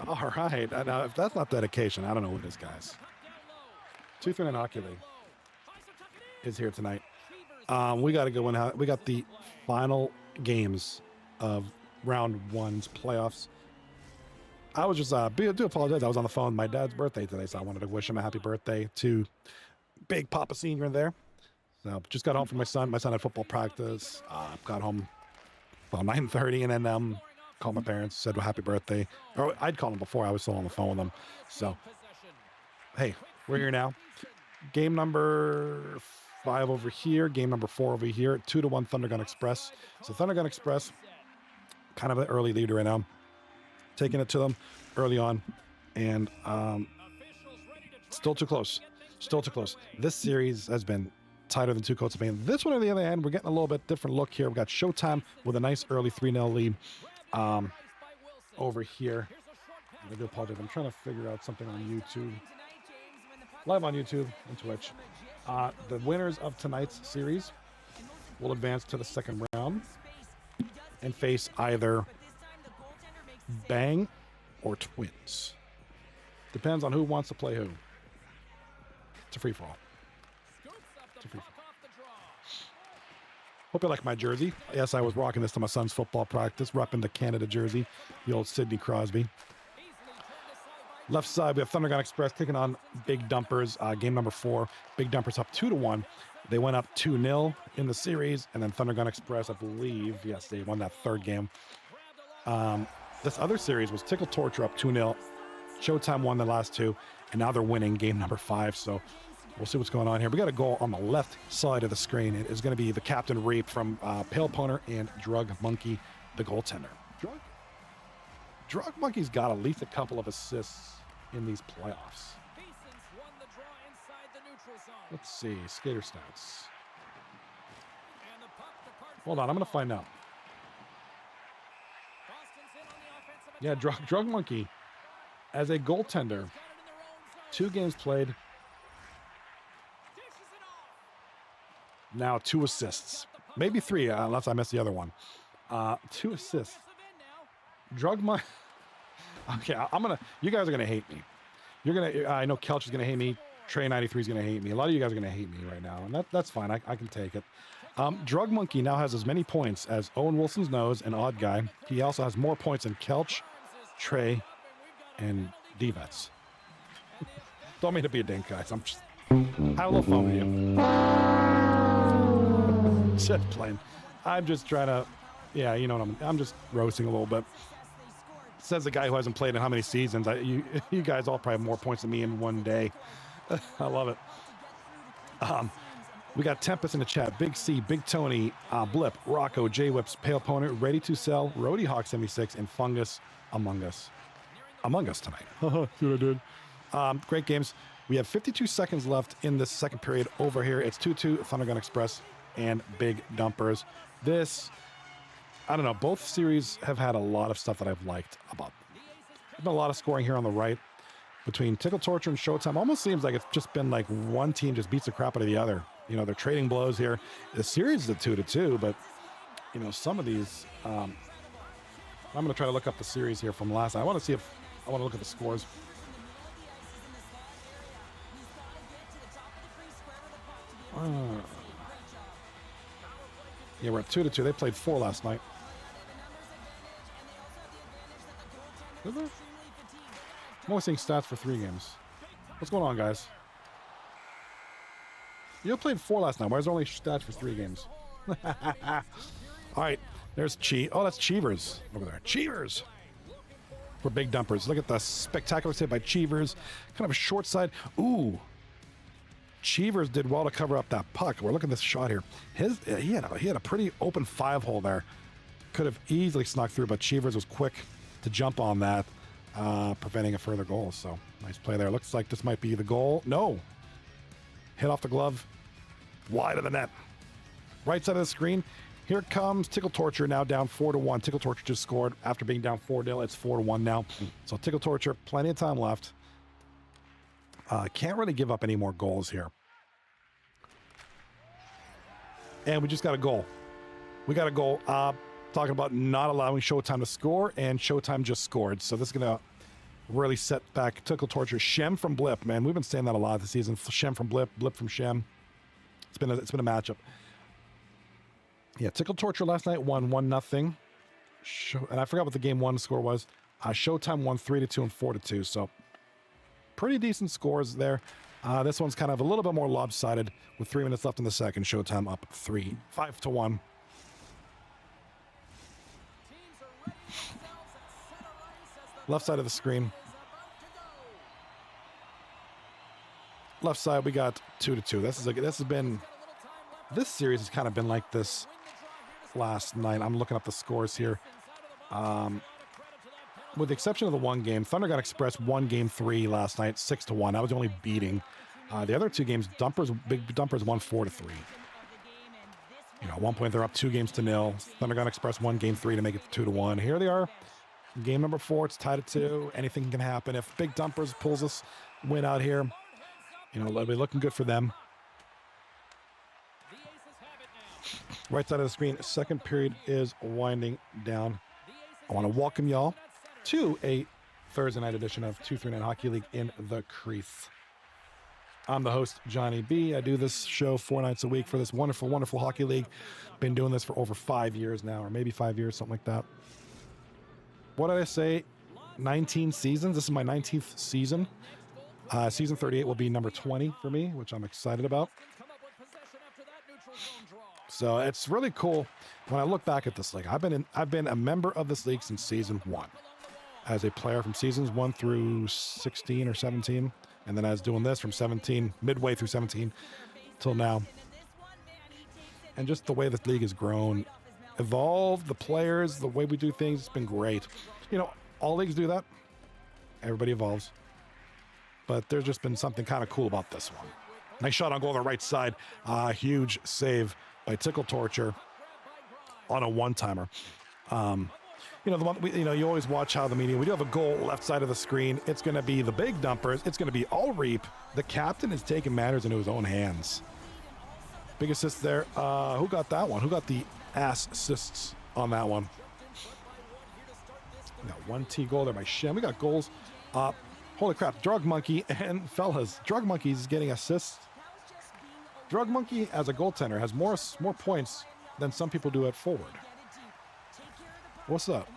All right. Now, if that's not dedication, I don't know what is, guys. Tooth and Inoculated is here tonight. We got to go in. We got the final games of round one's playoffs. I was just, do apologize. I was on the phone. My dad's birthday today, so I wanted to wish him a happy birthday to Big Papa Senior there. So just got home from my son. My son had football practice. Got home about 9:30, and then called my parents, said happy birthday. Or I'd called them before. I was still on the phone with them. So, hey, we're here now. Game number 5 over here. Game number 4 over here. 2-1 Thunder Gun Express. So Thunder Gun Express, kind of an early leader right now. Taking it to them early on. And still too close. Still too close. This series has been tighter than two coats of paint. This one, on the other hand, we're getting a little bit different look here. We got Showtime with a nice early 3-0 lead over here. I do apologize. I'm trying to figure out something on YouTube. Live on YouTube and Twitch. The winners of tonight's series will advance to the second round and face either Bang or Twins. Depends on who wants to play who. It's a free-for-all. Hope you like my jersey. Yes, I was rocking this to my son's football practice, repping the Canada jersey, the old Sidney Crosby. Left side, we have Thunder Gun Express taking on Big Dumpers. Game number 4, Big Dumpers up 2-1. They went up 2-0 in the series, and then Thunder Gun Express, I believe, yes, they won that third game. This other series was Tickle Torture up 2-0. Showtime won the last 2, and now they're winning game number 5. So we'll see what's going on here. We got a goal on the left side of the screen. It is going to be the Captain Reap from Pale Poner and Drug Monkey, the goaltender. Drug Monkey's got at least a couple of assists in these playoffs. Let's see, skater stats. Hold on, I'm going to find out. Yeah, Drug Monkey, as a goaltender, 2 games played, now 2 assists. Maybe 3, unless I missed the other one. 2 assists. Drug Monkey. Okay, you guys are gonna hate me. I know Kelch is gonna hate me. Trey 93 is gonna hate me. A lot of you guys are gonna hate me right now, and that's fine. I can take it. Drug Monkey now has as many points as Owen Wilson's Nose and Odd Guy. He also has more points than Kelch, Trey, and D-Vets. Don't mean to be a dink, guys. I'm just having a little fun with you. Just playing. I'm just trying to, yeah, you know what I'm just roasting a little bit. Says the guy who hasn't played in how many seasons. You guys all probably have more points than me in one day. I love it. We got Tempest in the chat. Big C, Big Tony, Blip, Rocco, J-Whips, Pale Poner, Ready to Sell, Roadie Hawk 76, and Fungus Among Us. Among Us tonight. See what I did? Great games. We have 52 seconds left in this second period. Over here, it's 2-2, Thunder Gun Express and Big Dumpers. This, I don't know, both series have had a lot of stuff that I've liked about them. There's been a lot of scoring here on the right. Between Tickle Torture and Showtime, almost seems like it's just been like one team just beats the crap out of the other. You know, they're trading blows here. The series is a 2-2, but, you know, some of these, I'm going to try to look up the series here from last. I want to look at the scores. Yeah, we're at 2-2. They played 4 last night. Did they? I'm only seeing stats for 3 games. What's going on, guys? You played 4 last night. Why is there only stats for 3 games? All right, there's Oh, that's Cheevers over there. Cheevers for Big Dumpers. Look at the spectacular save by Cheevers. Kind of a short side. Ooh. Cheevers did well to cover up that puck. We're looking at this shot here. He had a pretty open 5-hole there. Could have easily snuck through, but Cheevers was quick to jump on that, preventing a further goal. So nice play there. Looks like this might be the goal. No. Hit off the glove. Wide of the net. Right side of the screen. Here comes Tickle Torture, now down 4-1. Tickle Torture just scored after being down 4-0. It's 4-1 now. So Tickle Torture, plenty of time left. Can't really give up any more goals here. And we just got a goal. We got a goal. Talking about not allowing Showtime to score, and Showtime just scored. So this is going to really set back Tickle Torture. Shem from Blip, man. We've been saying that a lot this season. Shem from Blip, Blip from Shem. It's been a matchup. Yeah, Tickle Torture last night won 1-0. And I forgot what the game one score was. Showtime won 3-2 and 4-2. So pretty decent scores there. This one's kind of a little bit more lopsided with 3 minutes left in the second. Showtime up 5-1. Left side of the screen. Left side, we got 2-2. This series has kind of been like this last night. I'm looking up the scores here. With the exception of the one game, Thunder got Express won game 3 last night, 6-1. That was the only beating. The other 2 games, Big Dumpers won 4-3. You know, at one point they're up 2-0. Thunder got Express won game 3 to make it 2-1. Here they are. Game number 4, it's tied at 2. Anything can happen. If Big Dumpers pulls us win out here, you know, it'll be looking good for them. Right side of the screen, second period is winding down. I want to welcome y'all to a Thursday night edition of 239 Hockey League in the Crease. I'm the host, Johnny B. I do this show 4 nights a week for this wonderful, wonderful hockey league. Been doing this for over 5 years now, or maybe 5 years, something like that. What did I say? 19 seasons. This is my 19th season. Season 38 will be number 20 for me, which I'm excited about. So it's really cool when I look back at this league. I've been a member of this league since season 1, as a player from seasons 1 through 16 or 17, and then I was doing this from 17, midway through 17 till now. And just the way this league has grown, evolved, the players, the way we do things, it's been great. You know, all leagues do that. Everybody evolves. But there's just been something kind of cool about this one. Nice shot on goal on the right side. Huge save by Tickle Torture on a one-timer. You know, you always watch how the media, we do have a goal left side of the screen. It's going to be the Big Dumpers. It's going to be all Reap. The captain is taking matters into his own hands. Big assist there. Who got that one? Who got the ass assists on that one? We got 1T goal there by Shem. We got goals. Holy crap. Drug Monkey and fellas. Drug Monkey's getting assists. Drug Monkey as a goaltender has more points than some people do at forward. What's up?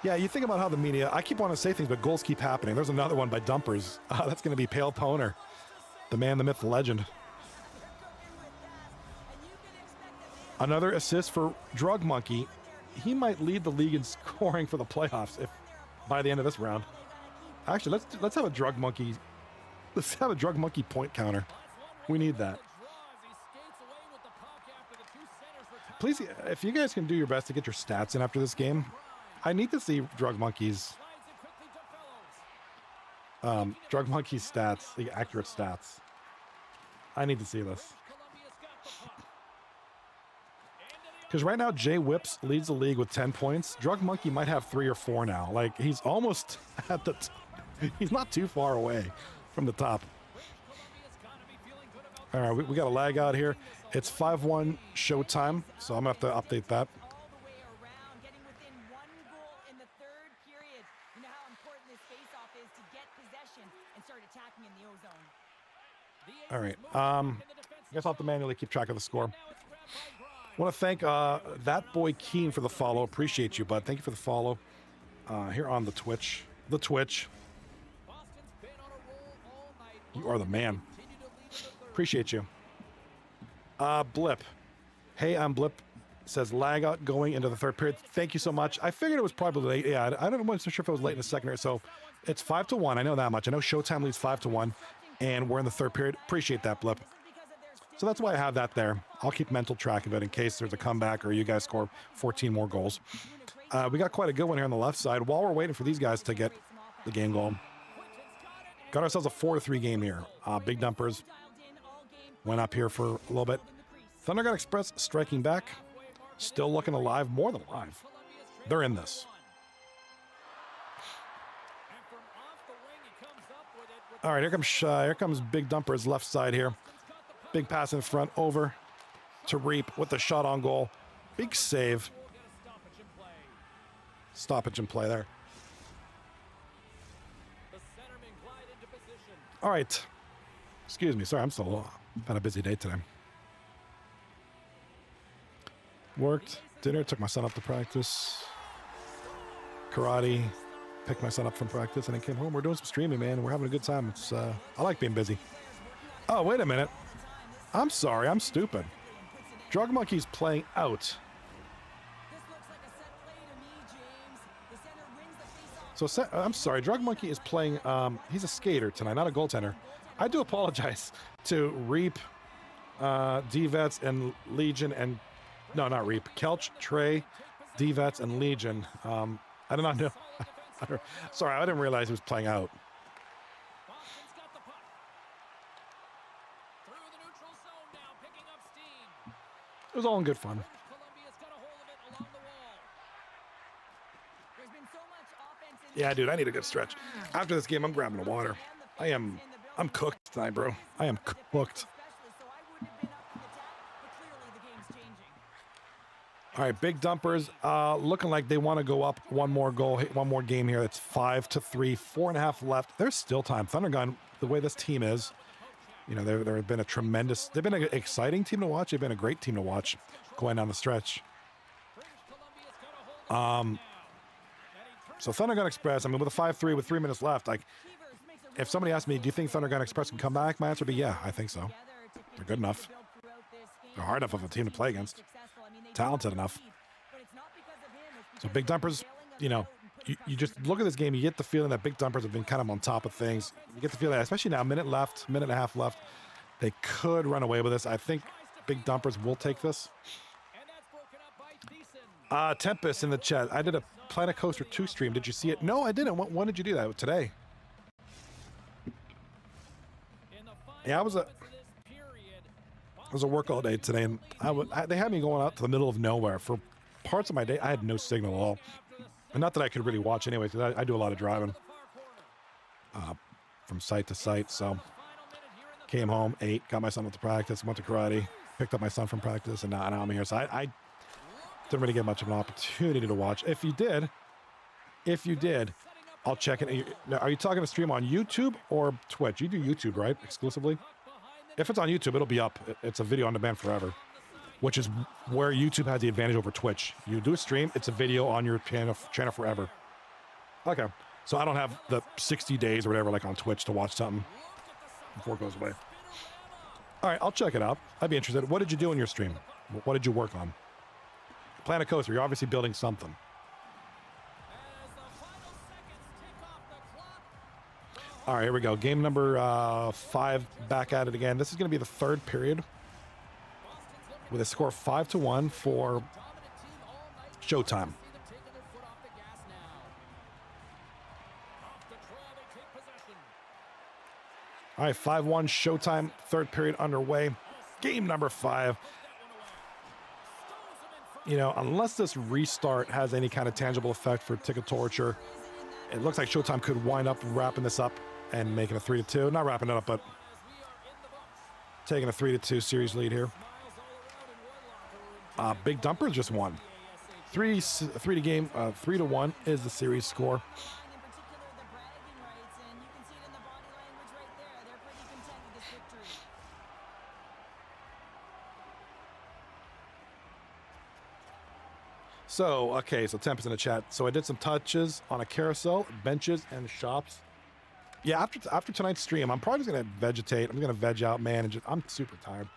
Yeah, you think about how the media, I keep wanting to say things, but goals keep happening. There's another one by Dumpers. That's going to be Pale Poner, the man, the myth, the legend. Another assist for Drug Monkey. He might lead the league in scoring for the playoffs if by the end of this round. Actually, let's have a Drug Monkey. Let's have a Drug Monkey point counter. We need that. Please, if you guys can do your best to get your stats in after this game, I need to see Drug Monkey's stats, the accurate stats. I need to see this. Because right now, Jay Whips leads the league with 10 points. Drug Monkey might have 3 or 4 now. Like, he's almost at the he's not too far away from the top. All right, we got a lag out here. It's 5-1 Showtime, so I'm going to have to update that. All right. I guess I'll have to manually keep track of the score. I want to thank that boy Keen for the follow. Appreciate you, bud. Thank you for the follow here on the Twitch. The Twitch. You are the man. Appreciate you. Blip. Hey, I'm Blip. Says lag out going into the third period. Thank you so much. I figured it was probably late. Yeah, I wasn't so sure if it was late in the second or so. It's 5-1. I know that much. I know Showtime leads 5-1, and we're in the third period. Appreciate that, Blip. So that's why I have that there. I'll keep mental track of it in case there's a comeback or you guys score 14 more goals. We got quite a good one here on the left side. While we're waiting for these guys to get the game goal, got ourselves a 4-3 game here. Big Dumpers went up here for a little bit. Thunder got Express striking back. Still looking alive, more than alive. They're in this. All right, here comes Big Dumpers left side here. Big pass in front over to Reap with the shot on goal. Big save. stoppage in play there. All right. Excuse me. Sorry, I'm still had a busy day today. Worked, dinner, took my son up to practice. Karate, picked my son up from practice, and then came home. We're doing some streaming, man. We're having a good time. It's I like being busy. Oh, wait a minute. I'm sorry. I'm stupid. Drug Monkey's playing out. So I'm sorry. Drug Monkey is playing. He's a skater tonight, not a goaltender. I do apologize to Reap, D-Vets, and Legion, and no, not Reap. Kelch, Trey, D-Vets, and Legion. I did not know. Sorry, I didn't realize he was playing out. It was all in good fun. Yeah, dude, I need a good stretch. After this game, I'm grabbing the water. I'm cooked tonight, bro. I am cooked. All right, big dumpers looking like they want to go up one more goal, hit one more game here. It's 5-3, 4.5 left. There's still time. Thundergun, the way this team is, you know, there have been they've been an exciting team to watch. They've been a great team to watch going down the stretch. So Thundergun Express, I mean, with a 5-3 with 3 minutes left, like, if somebody asked me, do you think Thundergun Express can come back? My answer would be, yeah, I think so. They're good enough. They're hard enough of a team to play against. Talented enough. So big dumpers, you know, you just look at this game, you get the feeling that big dumpers have been kind of on top of things. You get the feeling that, especially now, minute and a half left, they could run away with this. I think big dumpers will take this. Tempest in the chat. I did a Planet Coaster 2 stream. Did you see it? No, I didn't. When did you do that? Today. Yeah, it was a work all day today, and they had me going out to the middle of nowhere. For parts of my day, I had no signal at all. And not that I could really watch anyway, because I do a lot of driving from site to site. So came home, ate, got my son up to practice, went to karate, picked up my son from practice, and now I'm here. So I didn't really get much of an opportunity to watch. If you did, I'll check it. Now, are you talking to stream on YouTube or Twitch? You do YouTube, right? Exclusively? If it's on YouTube, it'll be up. It's a video on demand forever, which is where YouTube has the advantage over Twitch. You do a stream, it's a video on your channel forever. Okay. So I don't have the 60 days or whatever like on Twitch to watch something before it goes away. All right, I'll check it out. I'd be interested. What did you do in your stream? What did you work on? Planet Coaster, you're obviously building something. All right, here we go. Game number 5, back at it again. This is going to be the third period with a score 5-1 for Showtime. All right, 5-1 Showtime, third period underway. Game number 5. You know, unless this restart has any kind of tangible effect for Tickle Torture, it looks like Showtime could wind up wrapping this up and making a 3-2. Not wrapping it up, but taking a 3-2 series lead here. Big Dumper just won. 3-1 is the series score. So, okay, so Tempest in the chat. So I did some touches on a carousel, benches, and shops. Yeah, after tonight's stream, I'm probably just going to vegetate. I'm going to veg out, man. And I'm super tired.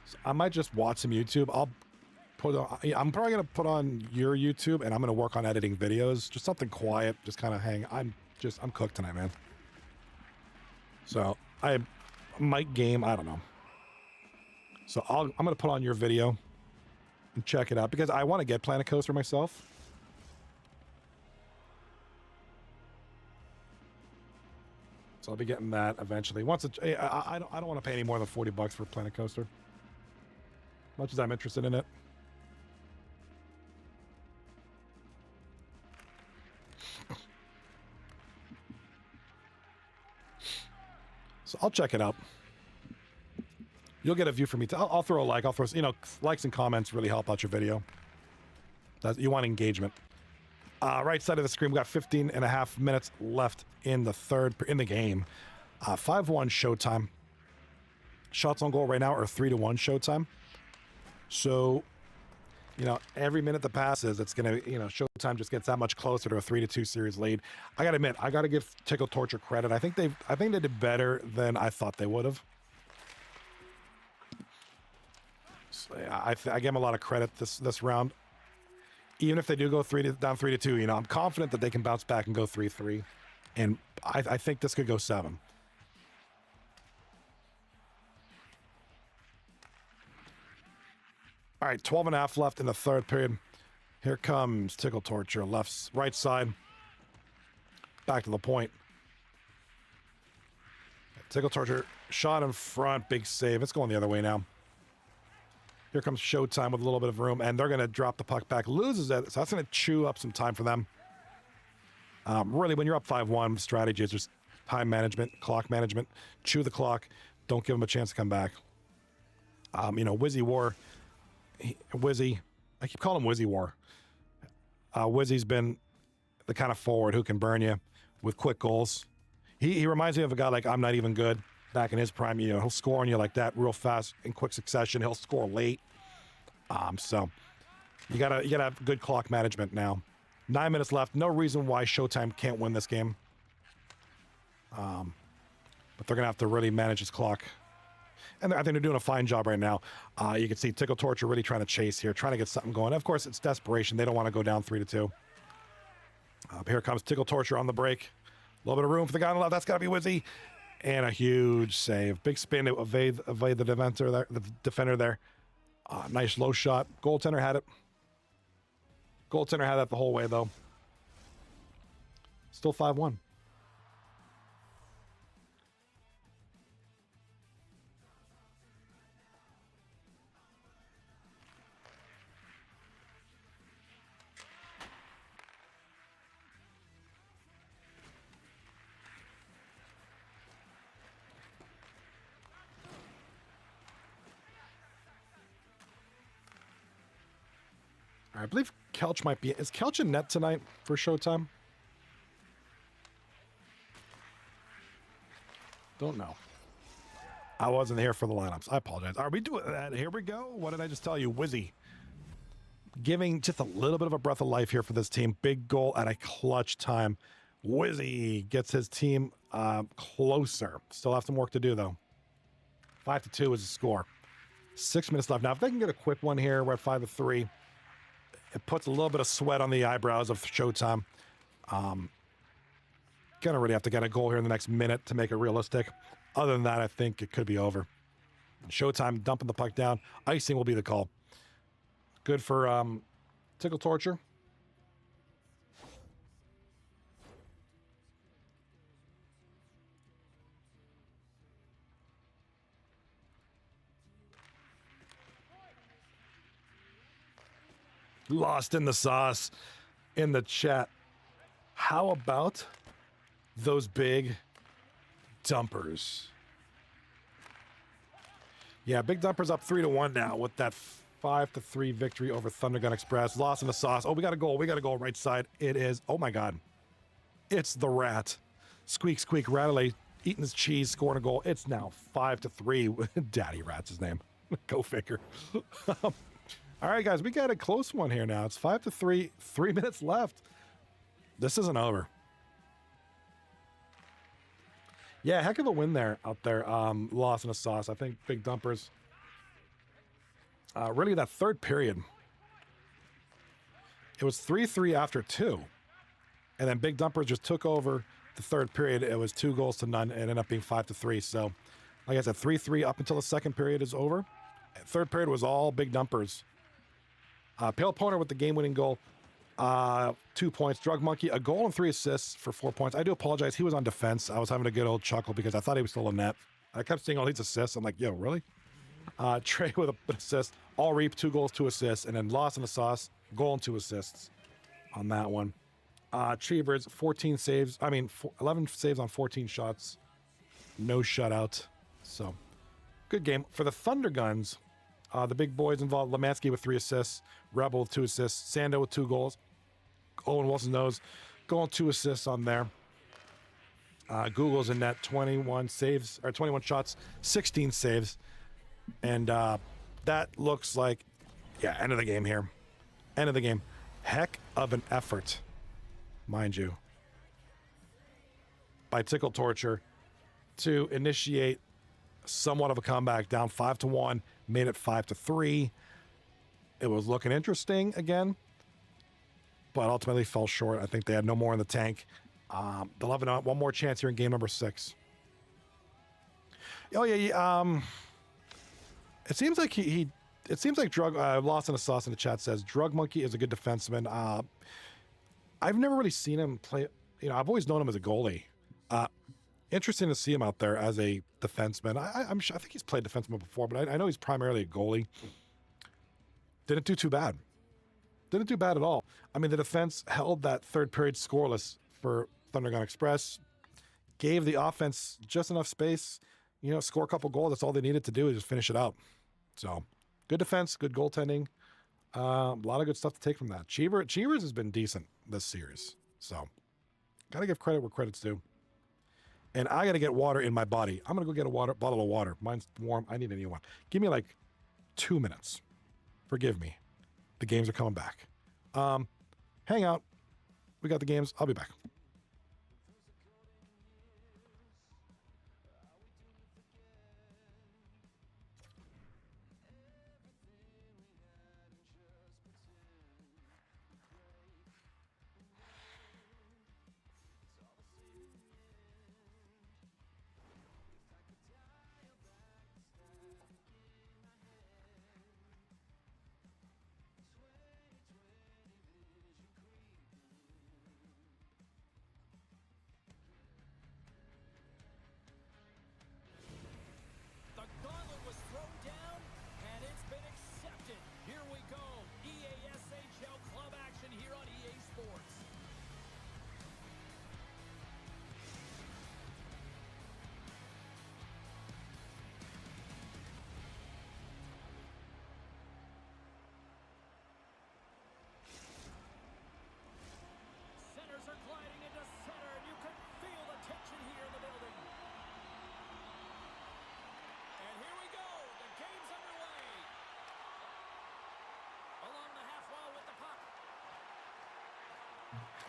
So I might just watch some YouTube. I'm probably going to put on your YouTube, and I'm going to work on editing videos. Just something quiet, just kind of hang. I'm cooked tonight, man. So I might game, I don't know. So I'm going to put on your video and check it out because I want to get Planet Coaster myself. So I'll be getting that eventually. I don't want to pay any more than $40 for Planet Coaster. Much as I'm interested in it. So I'll check it out. You'll get a view from me. I'll throw a like. Likes and comments really help out your video. You want engagement. Right side of the screen, we got 15 and a half minutes left in the game. 5-1 Showtime. Shots on goal right now are 3-1 Showtime. So, every minute that passes, it's going to, Showtime just gets that much closer to a 3-2 series lead. I got to admit, I got to give Tickle Torture credit. I think they did better than I thought they would have. So, I give them a lot of credit this round. Even if they do go down 3-2, I'm confident that they can bounce back and go 3-3. And I think this could go 7. All right, 12 and a half left in the third period. Here comes Tickle Torture, right side. Back to the point. Tickle Torture, shot in front, big save. It's going the other way now. Here comes Showtime with a little bit of room, and they're going to drop the puck back. Loses it, so that's going to chew up some time for them. Really, when you're up 5-1, strategy is just time management, clock management. Chew the clock. Don't give them a chance to come back. Wizzy War. Wizzy, I keep calling him Wizzy War. Wizzy's been the kind of forward who can burn you with quick goals. He reminds me of a guy like I'm Not Even Good back in his prime. He'll score on you like that real fast in quick succession. He'll score late. So you gotta have good clock management now. 9 minutes left. No reason why Showtime can't win this game. But they're gonna have to really manage his clock. And I think they're doing a fine job right now. You can see Tickle Torture really trying to chase here, trying to get something going. Of course, it's desperation. They don't want to go down 3-2. Here comes Tickle Torture on the break. A little bit of room for the guy on the left. That's got to be Wizzy. And a huge save. Big spin to evade the defender there. Nice low shot. Goaltender had it. Goaltender had that the whole way, though. Still 5-1. I believe Kelch might be... Is Kelch in net tonight for Showtime? Don't know. I wasn't here for the lineups. I apologize. Are we doing that? Here we go. What did I just tell you? Wizzy. Giving just a little bit of a breath of life here for this team. Big goal at a clutch time. Wizzy gets his team closer. Still have some work to do, though. 5-2 is the score. 6 minutes left. Now, if they can get a quick one here, we're at 5-3. It puts a little bit of sweat on the eyebrows of Showtime. Gonna really have to get a goal here in the next minute to make it realistic. Other than that, I think it could be over. Showtime dumping the puck down. Icing will be the call. Good for Tickle Torture. Lost in the sauce in the chat. How about those big dumpers? Yeah, big dumpers up 3-1 now with that 5-3 victory over Thunder Gun Express. Lost in the sauce. Oh, we got a goal. We got a goal right side. It is. Oh my God. It's the Rat. Squeak, squeak, Rattley eating his cheese, scoring a goal. It's now 5-3. Daddy Rat's his name. Go figure. All right, guys, we got a close one here now. It's 5-3, 3 minutes left. This isn't over. Yeah, heck of a win there out there. Lost in a sauce. I think big dumpers. Really, that third period. It was 3-3 after 2. And then big dumpers just took over the third period. It was 2-0. It ended up being 5-3. So, like I said, 3-3 up until the second period is over. Third period was all big dumpers. Pale Poner with the game-winning goal. 2 points. Drug Monkey, a goal and 3 assists for 4 points. I do apologize. He was on defense. I was having a good old chuckle because I thought he was still in net. I kept seeing all these assists. I'm like, yo, really? Trey with an assist. All Reap, 2 goals, 2 assists. And then Lost in the Sauce, goal and 2 assists on that one. Cheevers, 14 saves. 11 saves on 14 shots. No shutout. So, good game. For the Thunder Guns, the big boys involved. Lemansky with 3 assists. Rebel with 2 assists. Sando with 2 goals. Owen Wilson knows. Going 2 assists on there. Google's in net, 21 saves, or 21 shots, 16 saves. And that looks like, yeah, end of the game here. End of the game. Heck of an effort, mind you, by Tickle Torture to initiate somewhat of a comeback, down 5-1, made it 5-3. It was looking interesting again, but ultimately fell short. I think they had no more in the tank. They'll have one more chance here in game number 6. Oh yeah. It seems like it seems like Lost in the Sauce in the chat says Drug Monkey is a good defenseman. I've never really seen him play. You know, I've always known him as a goalie. Interesting to see him out there as a defenseman. I'm sure, I think he's played defenseman before, but I know he's primarily a goalie. Didn't do too bad. Didn't do bad at all. I mean, the defense held that third period scoreless for Thunder Gun Express. Gave the offense just enough space. You know, score a couple goals. That's all they needed to do is just finish it out. So, good defense, good goaltending. A lot of good stuff to take from that. Cheevers has been decent this series. So, got to give credit where credit's due. And I got to get water in my body. I'm going to go get a bottle of water. Mine's warm. I need a new one. Give me like 2 minutes. Forgive me. The games are coming back. Hang out. We got the games. I'll be back.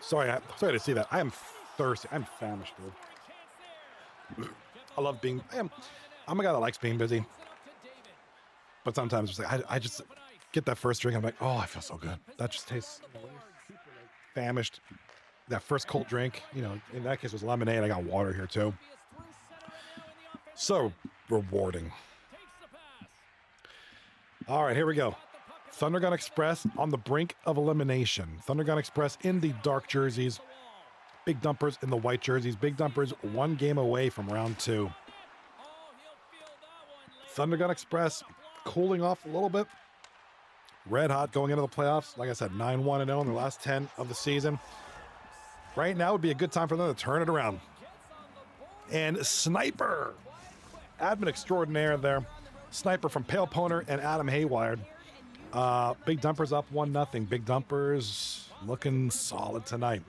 Sorry to see that. I am thirsty. I'm famished, dude. I love being. I'm a guy that likes being busy, but sometimes it's like I just get that first drink. I'm like, oh, I feel so good. That just tastes famished. That first cold drink, you know, in that case it was lemonade. I got water here too. So rewarding. All right, here we go. Thunder Gun Express on the brink of elimination. Thunder Gun Express in the dark jerseys. Big Dumpers in the white jerseys. Big Dumpers 1 game away from round 2. Thunder Gun Express cooling off a little bit. Red hot going into the playoffs. Like I said, 9-1-0 in the last 10 of the season. Right now would be a good time for them to turn it around. And Sniper, admin extraordinaire there. Sniper from Pale Poner and Adam Hayward. Big Dumpers up 1-0. Big Dumpers looking solid tonight.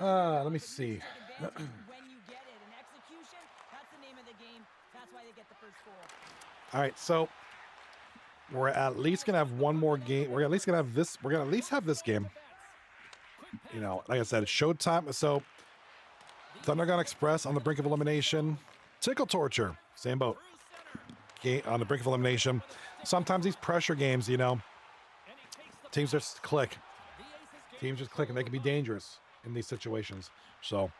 Let me see. All right, so we're at least gonna have one more game. We're at least gonna have this. We're gonna at least have this game. You know, like I said, it's Showtime. So Thunder Gun Express on the brink of elimination. Tickle Torture, same boat. On the brink of elimination. Sometimes these pressure games, you know, teams just click. Teams just click, and they can be dangerous in these situations. So,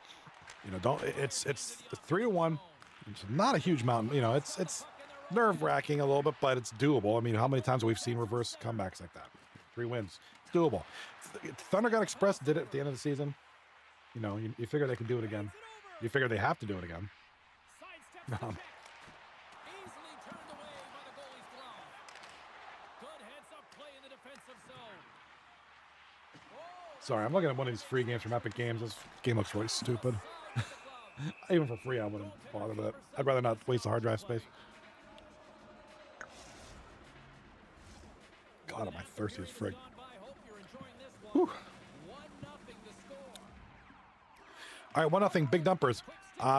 you know, it's 3-1. It's not a huge mountain. You know, it's nerve-wracking a little bit, but it's doable. I mean, how many times have we seen reverse comebacks like that? 3 wins. It's doable. Thunder Gun Express did it at the end of the season. You know, you figure they can do it again. You figure they have to do it again. Sorry, I'm looking at one of these free games from Epic Games. This game looks really stupid. Even for free, I wouldn't bother with it. I'd rather not waste the hard drive space. God, am I thirsty as frig. Whew. All right, 1-0, big dumpers.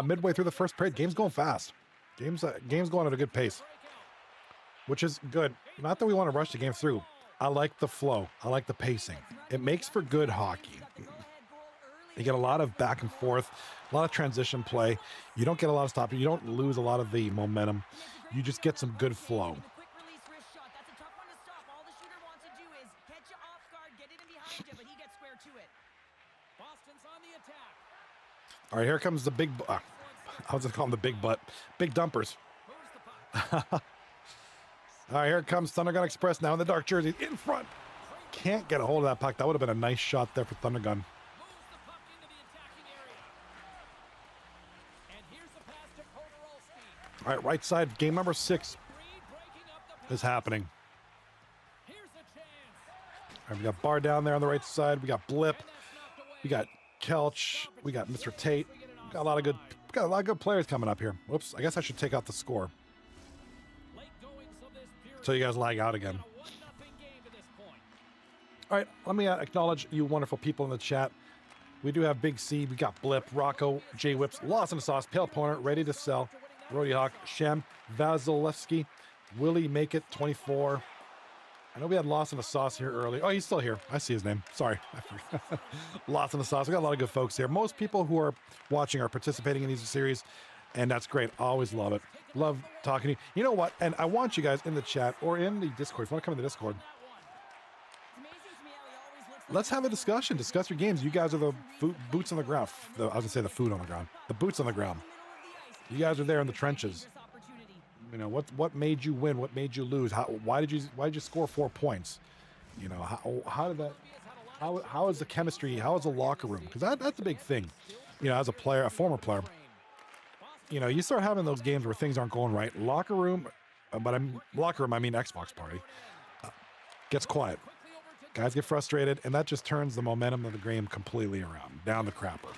Midway through the first period, game's going fast. Game's going at a good pace, which is good. Not that we want to rush the game through. I like the flow. I like the pacing. It makes for good hockey. You get a lot of back and forth, a lot of transition play. You don't get a lot of stopping. You don't lose a lot of the momentum. You just get some good flow. All right, here comes the big. I was gonna call them the big butt, big dumpers. All right, here it comes Thunder Gun Express now in the dark jersey in front. Can't get a hold of that puck. That would have been a nice shot there for Thunder Gun. All right, right side, game number 6 is happening. All right, we got Bar down there on the right side. We got Blip. We got Kelch. We got Mr. Tate. We got a lot of good players coming up here. Whoops, I guess I should take out the score so you guys lag out again. All right, let me acknowledge you wonderful people in the chat. We do have Big C. We got Blip, Rocco, J Whips, Lost in the Sauce, Pale Poner, Ready to Sell, Rody Hawk, Shem, Vasilevsky, Willie Make It 24. I know we had Lost in the Sauce here earlier. Oh, he's still here. I see his name. Sorry. Lost in the Sauce. We got a lot of good folks here. Most people who are watching are participating in these series, and that's great. Always love it. Love talking to you. You know what? And I want you guys in the chat or in the Discord. If you want to come in the Discord, let's have a discussion. Discuss your games. You guys are the boots on the ground. I was going to say the food on the ground. The boots on the ground. You guys are there in the trenches. You know, what made you win? What made you lose? Why did you score 4 points? You know, how did that? How is the chemistry? How is the locker room? Because that's a big thing. You know, as a player, a former player, you know, you start having those games where things aren't going right. Locker room, I mean Xbox party, gets quiet. Guys get frustrated, and that just turns the momentum of the game completely around, down the crapper.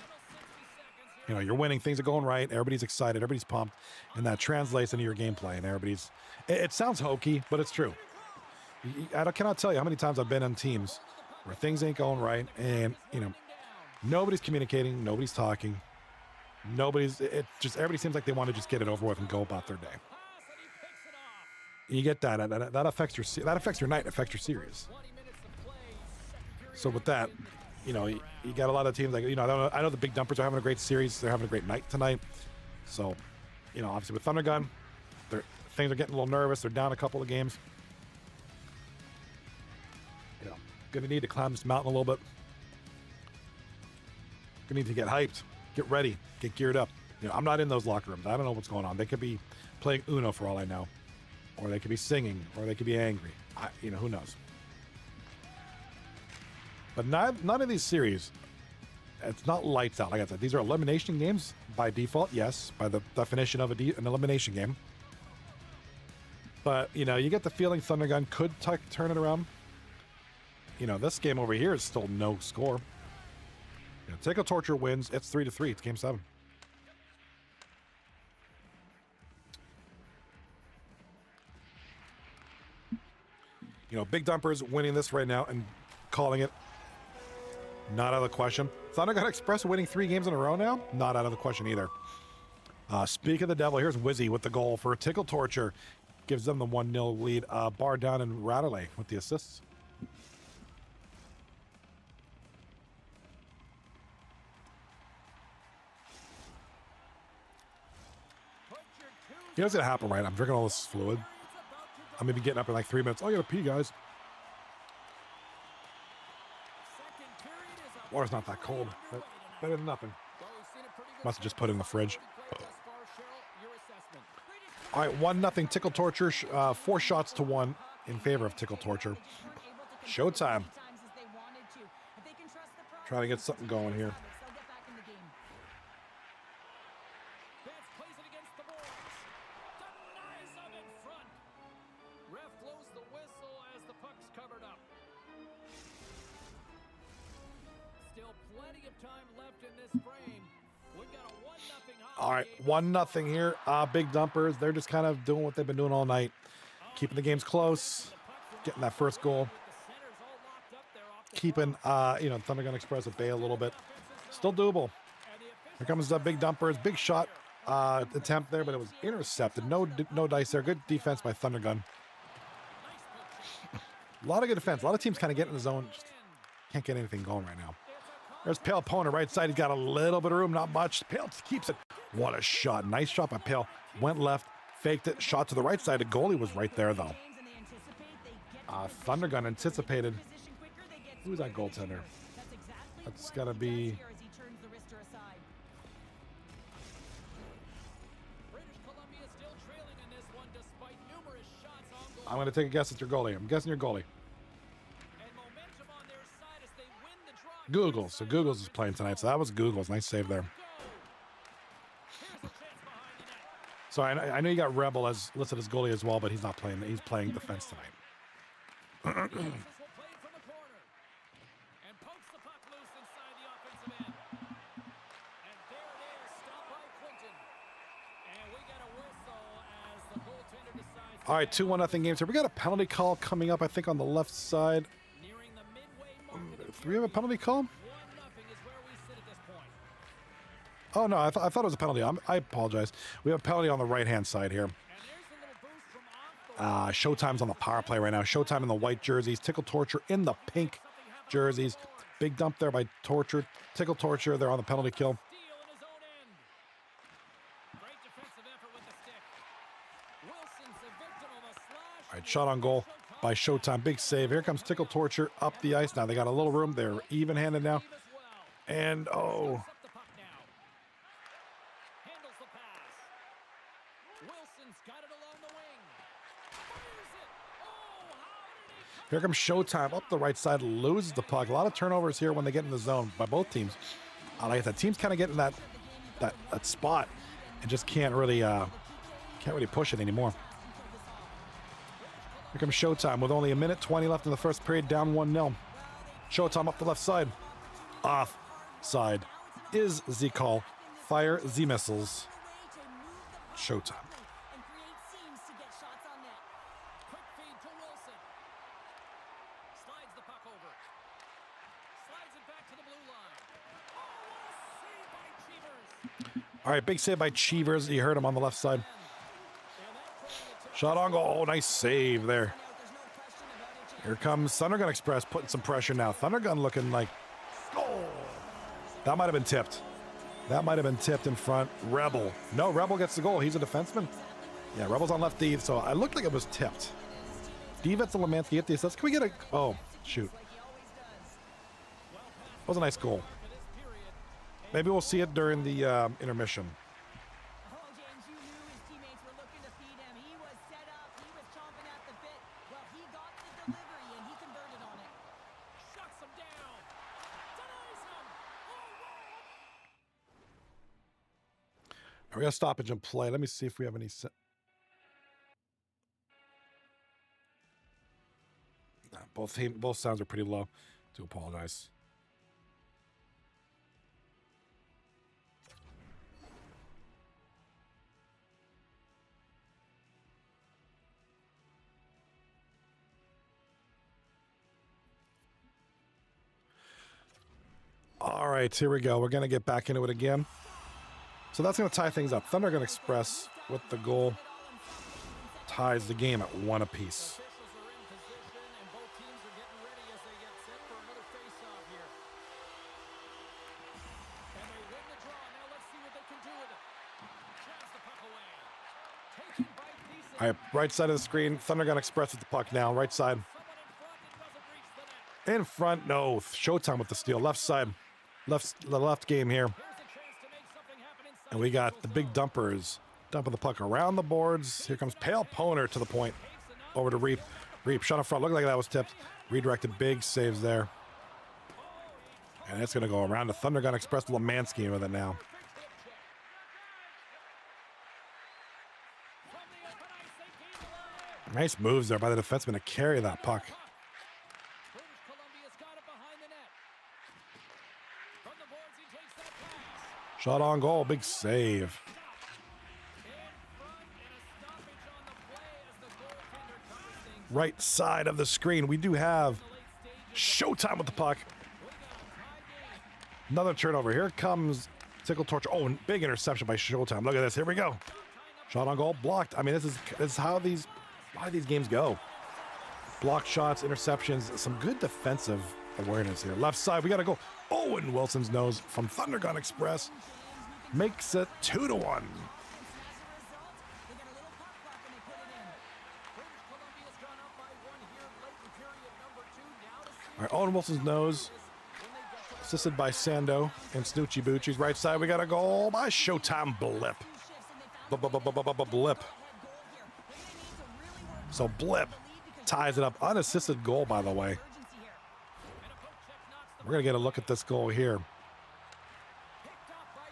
You know, you're winning, things are going right, everybody's excited, everybody's pumped, and that translates into your gameplay, and it sounds hokey, but it's true. I cannot tell you how many times I've been on teams where things ain't going right, and, you know, nobody's communicating, nobody's talking, everybody seems like they want to just get it over with and go about their day. You get that affects your night, affects your series. So with that, you know, you got a lot of teams like, you know, I know the big dumpers are having a great series. They're having a great night tonight. So, you know, obviously with Thunder Gun, things are getting a little nervous. They're down a couple of games. You know, going to need to climb this mountain a little bit. Going to need to get hyped, get ready, get geared up. You know, I'm not in those locker rooms. I don't know what's going on. They could be playing Uno for all I know. Or they could be singing, or they could be angry. You know, who knows? But none of these series, it's not lights out. Like I said, these are elimination games by default, yes, by the definition of an elimination game. But, you know, you get the feeling Thunder Gun could turn it around. You know, this game over here is still no score. You know, Tickle Torture wins. It's 3-3. It's game 7. You know, Big Dumpers winning this right now and calling it. Not out of the question. Thunder Gun Express winning 3 games in a row now? Not out of the question either. Speak of the devil, here's Wizzy with the goal for Tickle Torture. Gives them the 1-0 lead. Bar down and Radley with the assists. You know what's going to happen, right? I'm drinking all this fluid. I'm going to be getting up in like 3 minutes. Oh, I got to pee, guys. Water's not that cold, but better than nothing. Must have just put it in the fridge. All right, 1-0 Tickle Torture. 4 shots to 1 in favor of Tickle Torture. Showtime. Trying to get something going here. All right, 1-0 here. Big dumpers. They're just kind of doing what they've been doing all night. Keeping the games close. Getting that first goal. Keeping, Thunder Gun Express at bay a little bit. Still doable. Here comes the big dumpers. Big shot attempt there, but it was intercepted. No dice there. Good defense by Thunder Gun. A lot of good defense. A lot of teams kind of get in the zone. Just can't get anything going right now. There's Pale Poner, right side. He's got a little bit of room, not much. Pale keeps it. What a shot. Nice shot by Pale. Went left, faked it, shot to the right side. The goalie was right there, though. Thunder Gun anticipated. Who's that goaltender? That's got to be... I'm going to take a guess at your goalie. I'm guessing your goalie. Googles. So Googles is playing tonight. So that was Googles. Nice save there. So I know you got Rebel as listed as goalie as well, but he's not playing. He's playing defense tonight. All right, 2-1 games here. We got a penalty call coming up, I think, on the left side. Do we have a penalty call? Oh, no, I thought it was a penalty. I apologize. We have a penalty on the right-hand side here. Showtime's on the power play right now. Showtime in the white jerseys. Tickle Torture in the pink jerseys. Big dump there by Torture. Tickle Torture, they're on the penalty kill. All right, shot on goal by Showtime. Big save. Here comes Tickle Torture up the ice. Now they got a little room. They're even-handed now. And, oh. Here comes Showtime up the right side. Loses the puck. A lot of turnovers here when they get in the zone by both teams. Like I said, teams kind of get in that spot and just can't really push it anymore. Here comes Showtime with only 1:20 left in the first period, down 1-0. Showtime up the left side. Off side is the call. Fire the missiles. Showtime. All right, big save by Cheevers. You heard him on the left side. Shot on goal. Oh, nice save there. Here comes Thunder Gun Express putting some pressure now. Thunder Gun looking like... Oh! That might have been tipped. That might have been tipped in front. Rebel. No, Rebel gets the goal. He's a defenseman. Yeah, Rebel's on left D, so I looked like it was tipped. Divets and Lemansky hit the assist. Can we get a... Oh, shoot. That was a nice goal. Maybe we'll see it during the intermission. We're going to stoppage and play. Let me see if we have any... Both sounds are pretty low. Do apologize. All right, here we go. We're going to get back into it again. So that's going to tie things up. Thunder Gun Express with the goal ties the game at 1 apiece. All right, right side of the screen. Thunder Gun Express with the puck now. Right side. In front. No. Showtime with the steal. Left side. The left game here. And we got the big dumpers dumping the puck around the boards. Here comes Pale Poner to the point. Over to Reap. Reap shot in front. Looked like that was tipped. Redirected. Big saves there. And it's going to go around to Thunder Gun Express. Lemansky with it now. Nice moves there by the defenseman to carry that puck. Shot on goal. Big save. Right side of the screen, we do have Showtime with the puck. Another turnover. Here comes Tickle Torture. Oh, big interception by Showtime. Look at this. Here we go. Shot on goal, blocked. I mean, this is how these a lot of these games go. Blocked shots, interceptions, some good defensive awareness here. Left side, we got to go. Owen Wilson's nose from Thunder Gun Express makes it 2-1. All right, Owen Wilson's nose, assisted by Sando and Snoochie Boochie's right side. We got a goal by Showtime Blip. Blip. So Blip ties it up. Unassisted goal, by the way. We're going to get a look at this goal here.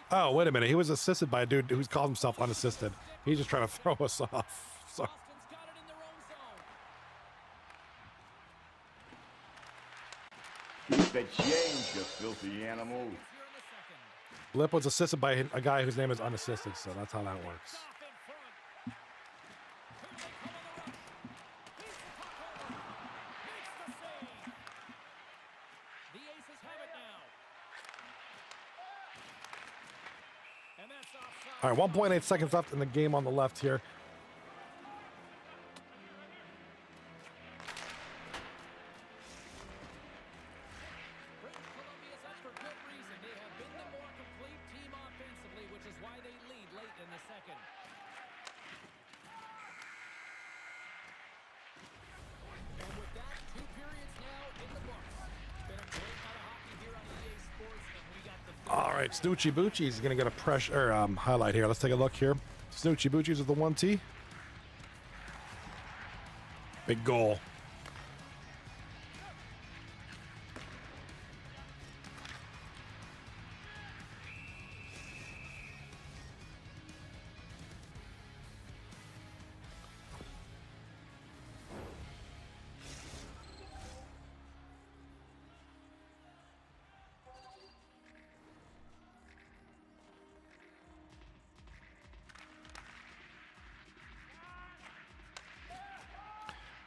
Oh, wait a minute. He was assisted by a dude who's called himself unassisted. He's just trying to throw us off. So. Keep the change, you filthy animal. Blip was assisted by a guy whose name is unassisted, so that's how that works. All right, 1.8 seconds left in the game on the left here. All right, Snoochie Boochie's going to get a pressure highlight here. Let's take a look here. Snoochie Boochie's with the 1T. Big goal.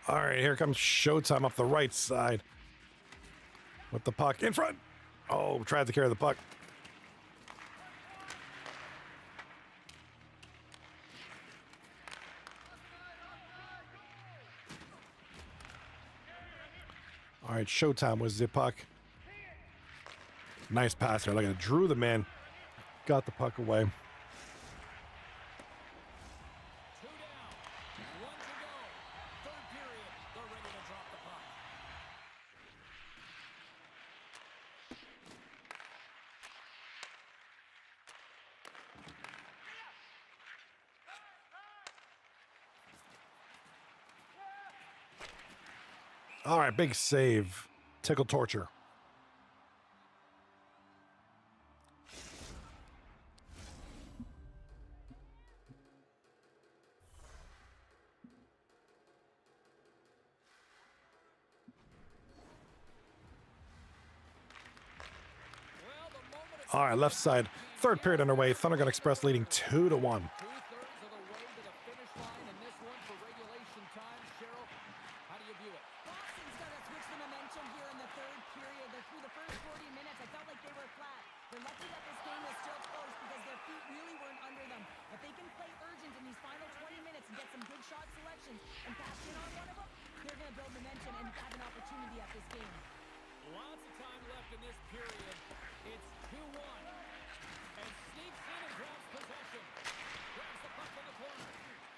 All right, here comes Showtime up the right side with the puck in front. Oh, tried to carry the puck. All right, Showtime was the puck. Nice pass there. Look at it. Drew the man. Got the puck away. All right, big save. Tickle Torture. All right, left side. Third period underway. Thunder Gun Express leading 2-1.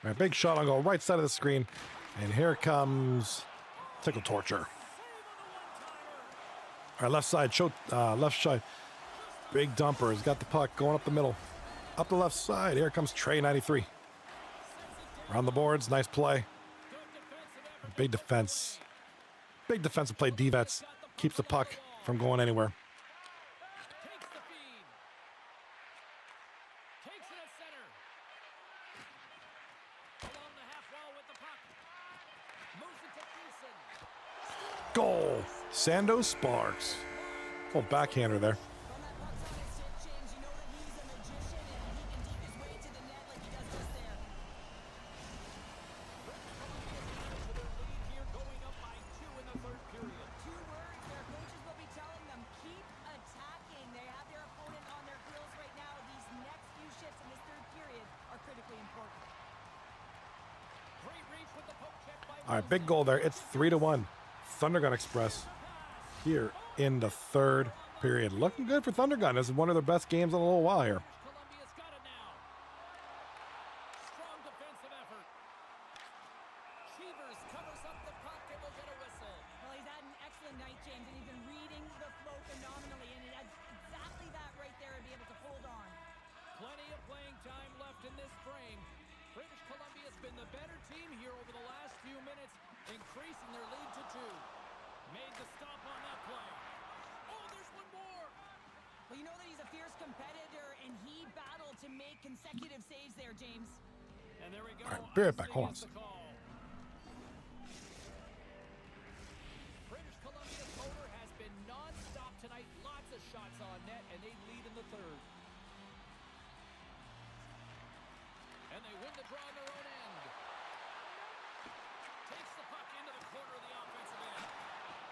All right, big shot on goal, right side of the screen. And here comes Tickle Torture. All right, left side, left side. Big dumper has got the puck going up the middle. Up the left side, here comes Trey 93. Around the boards, nice play. Big defense. Big defensive play, D-Vets. Keeps the puck from going anywhere. Goal. Sando Sparks. Oh, backhander there. All right, big goal there. It's 3-1. Thundergun Express here in the third period. Looking good for Thundergun. This is one of their best games in a little while here. Columbia's got it now. Strong defensive effort. Cheevers covers up the puck and will get a whistle. Well, he's had an excellent night, James, and he's been reading the flow phenomenally, and it has exactly that right there to be able to hold on. Plenty of playing time left in this frame. British Columbia's been the better team here over the last few minutes, increasing their lead to 2. Made the stop on that play. Oh, there's one more. Well, you know that he's a fierce competitor, and he battled to make consecutive saves there, James. And there we go. All right, be right back. Hold on. Icing is the call. British Columbia's motor has been non-stop tonight. Lots of shots on net, and they lead in the third. And they win the draw on their own end. Takes the puck into the corner of the offensive end.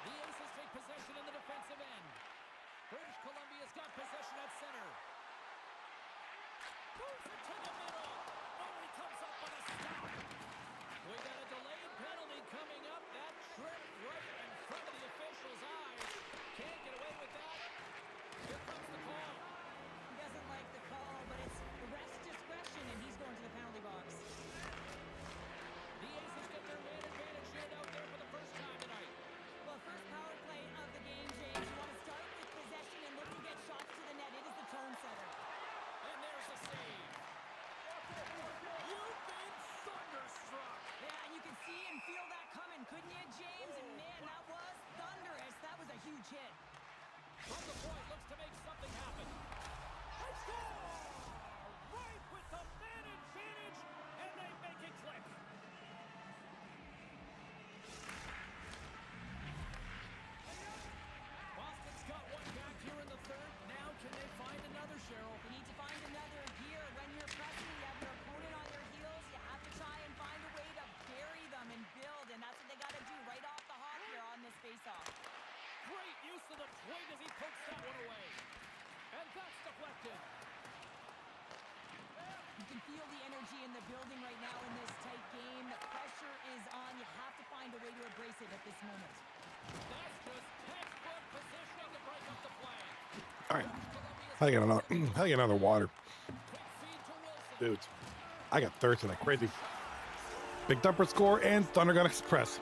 The Aces take possession in the defensive end. British Columbia's got possession at center. Moves it to the middle. Oh, he comes up with a stop. We got a delayed penalty coming up. That tripped right in front of the official's eyes. Can't get away with that. Here comes the call. He doesn't like the call, but it's the ref's discretion, and he's going to the penalty box. The Aces get their man advantage here out there for the first time tonight. Well, first power play of the game, James. You want to start with possession and look to get shots to the net. It is the tone setter. And there's a save. You've been thunderstruck. Yeah, and you can see and feel that coming, couldn't you, James? And man, that was thunderous. That was a huge hit. From the point, looks to make something happen. They score! Right with the man advantage, and they make it click. Boston's got one back here in the third. Now can they find another, Cheryl? You need to find another gear. When you're pressing, you have your opponent on their heels. You have to try and find a way to bury them and build, and that's what they got to do right off the hop here on this faceoff. Great use of the point as he pokes that one away. And that's deflected. You can feel the energy in the building right now in this tight game. The pressure is on. You have to find a way to embrace it at this moment. That's just textbook positioning to break up the play. All right. How do you get another? How do you get another water? Quick feed to Wilson. Dudes, I got thirsty like crazy. Big Dumper score and Thundergun Express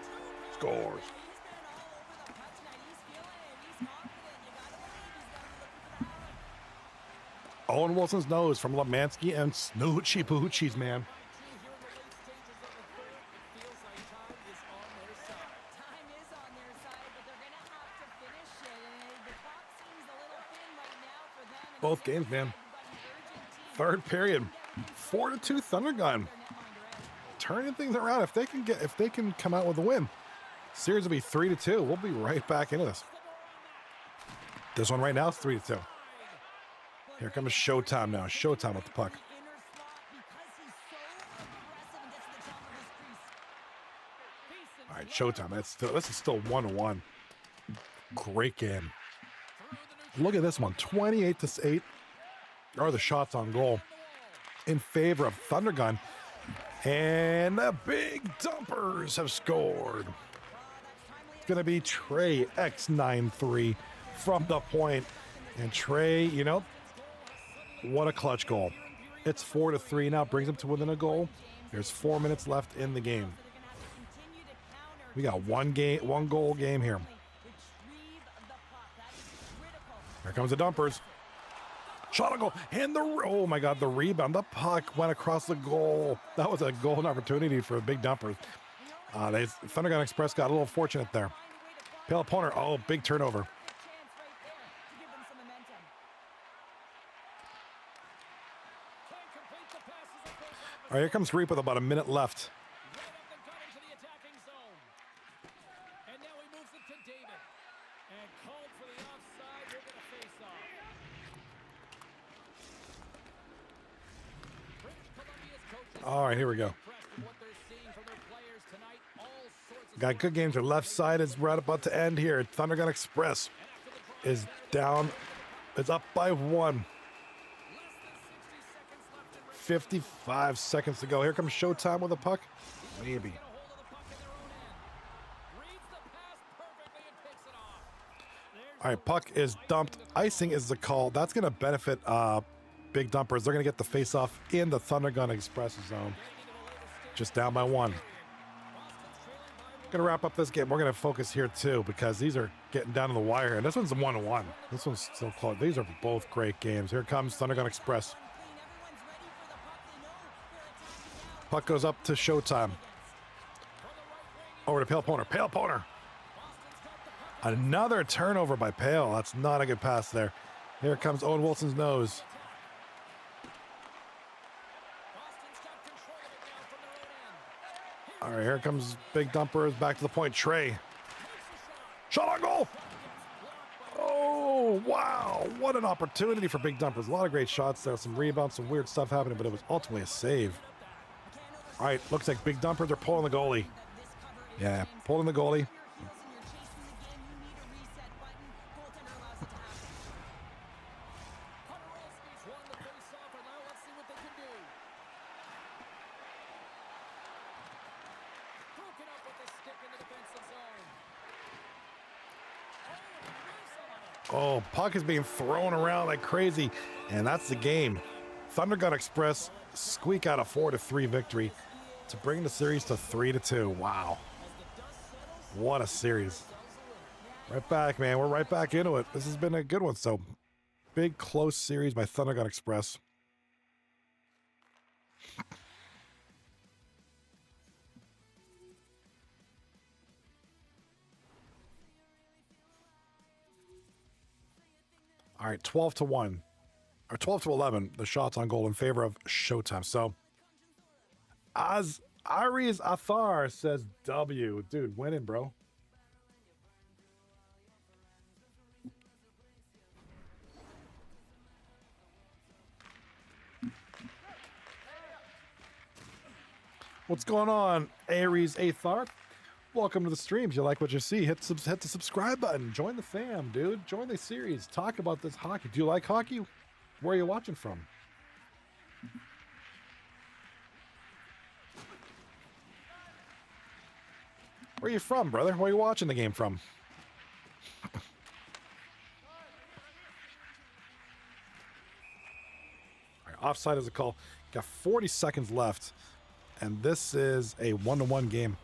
scores. He's been all over the puck tonight. He's feeling it. He's confident. You got to believe he's going to be looking for the hat. Owen Wilson's nose from Lemansky and Snoochie Poochies, man. Here in the late stages of the third, it feels like time is on their side. Time is on their side, but they're going to have to finish it. And the clock seems a little thin right now for them. And Both games, man. you've got an urgent team. Third period, 4-2 Thundergun. Their netminder out. Turning things around. If they can come out with a win, series will be 3-2. We'll be right back into this. This one right now is 3-2. Here comes Showtime now. Showtime with the puck. Inner slot because he's so aggressive and gets to the top of his crease. All right, Showtime. This is still 1-1. Great game. Look at this one. 28-8 are the shots on goal in favor of Thundergun. And the Big Dumpers have scored. It's going to be Trey X93 from the point. And Trey, you know, what a clutch goal. It's 4-3 now, brings them to within a goal. There's 4 minutes left in the game. We got one goal game here. Here comes the Dumpers. Shot on goal. And oh my God, the rebound. The puck went across the goal. That was a golden opportunity for the Big Dumpers. Thundergun Express got a little fortunate there. Pale opponent. Oh, big turnover. All right, here comes Reap with about a minute left. Right up the gut into the attacking zone. And now he moves it to David. And called for the offside. We're going to face off. British Columbia's coaches All right, here we go. impressed with what they're seeing from their players tonight. All sorts of Got good games. Our left side is right about to end here. Thundergun Express is down. It's up by 1. 55 seconds to go. Here comes Showtime with a puck. Maybe. hold of the puck in their own end. All right, puck is dumped. Icing is the call. That's going to benefit Big Dumpers. They're going to get the face-off in the Thunder Gun Express zone. Just down by 1. Going to wrap up this game. We're going to focus here, too, because these are getting down to the wire. And this one's a 1-1. This one's still close. These are both great games. Here comes Thunder Gun Express. Puck goes up to Showtime. Over to Pale Poner. Pale Poner. Another turnover by Pale. That's not a good pass there. Here comes Owen Wilson's nose. All right, here comes Big Dumpers. Back to the point. Trey. Shot on goal. Oh, wow. What an opportunity for Big Dumpers. A lot of great shots there. Some rebounds, some weird stuff happening, but it was ultimately a save. All right, looks like Big Dumpers are pulling the goalie. Yeah, pulling the goalie. Oh, puck is being thrown around like crazy, and that's the game. Thunder Gun Express squeak out a 4-3 victory to bring the series to 3-2. Wow. What a series. Right back, man. We're right back into it. This has been a good one. So, big, close series by Thunder Gun Express. All right, 12-1. Or 12-11, the shots on goal in favor of Showtime. So, Aries Athar says W. Dude, winning, bro. What's going on, Aries Athar? Welcome to the streams. You like what you see? Hit the subscribe button. Join the fam, dude. Join the series. Talk about this hockey. Do you like hockey? Where are you watching from? Where are you from, brother? Where are you watching the game from? All right, offside is a call. Got 40 seconds left, and this is a 1-1 game.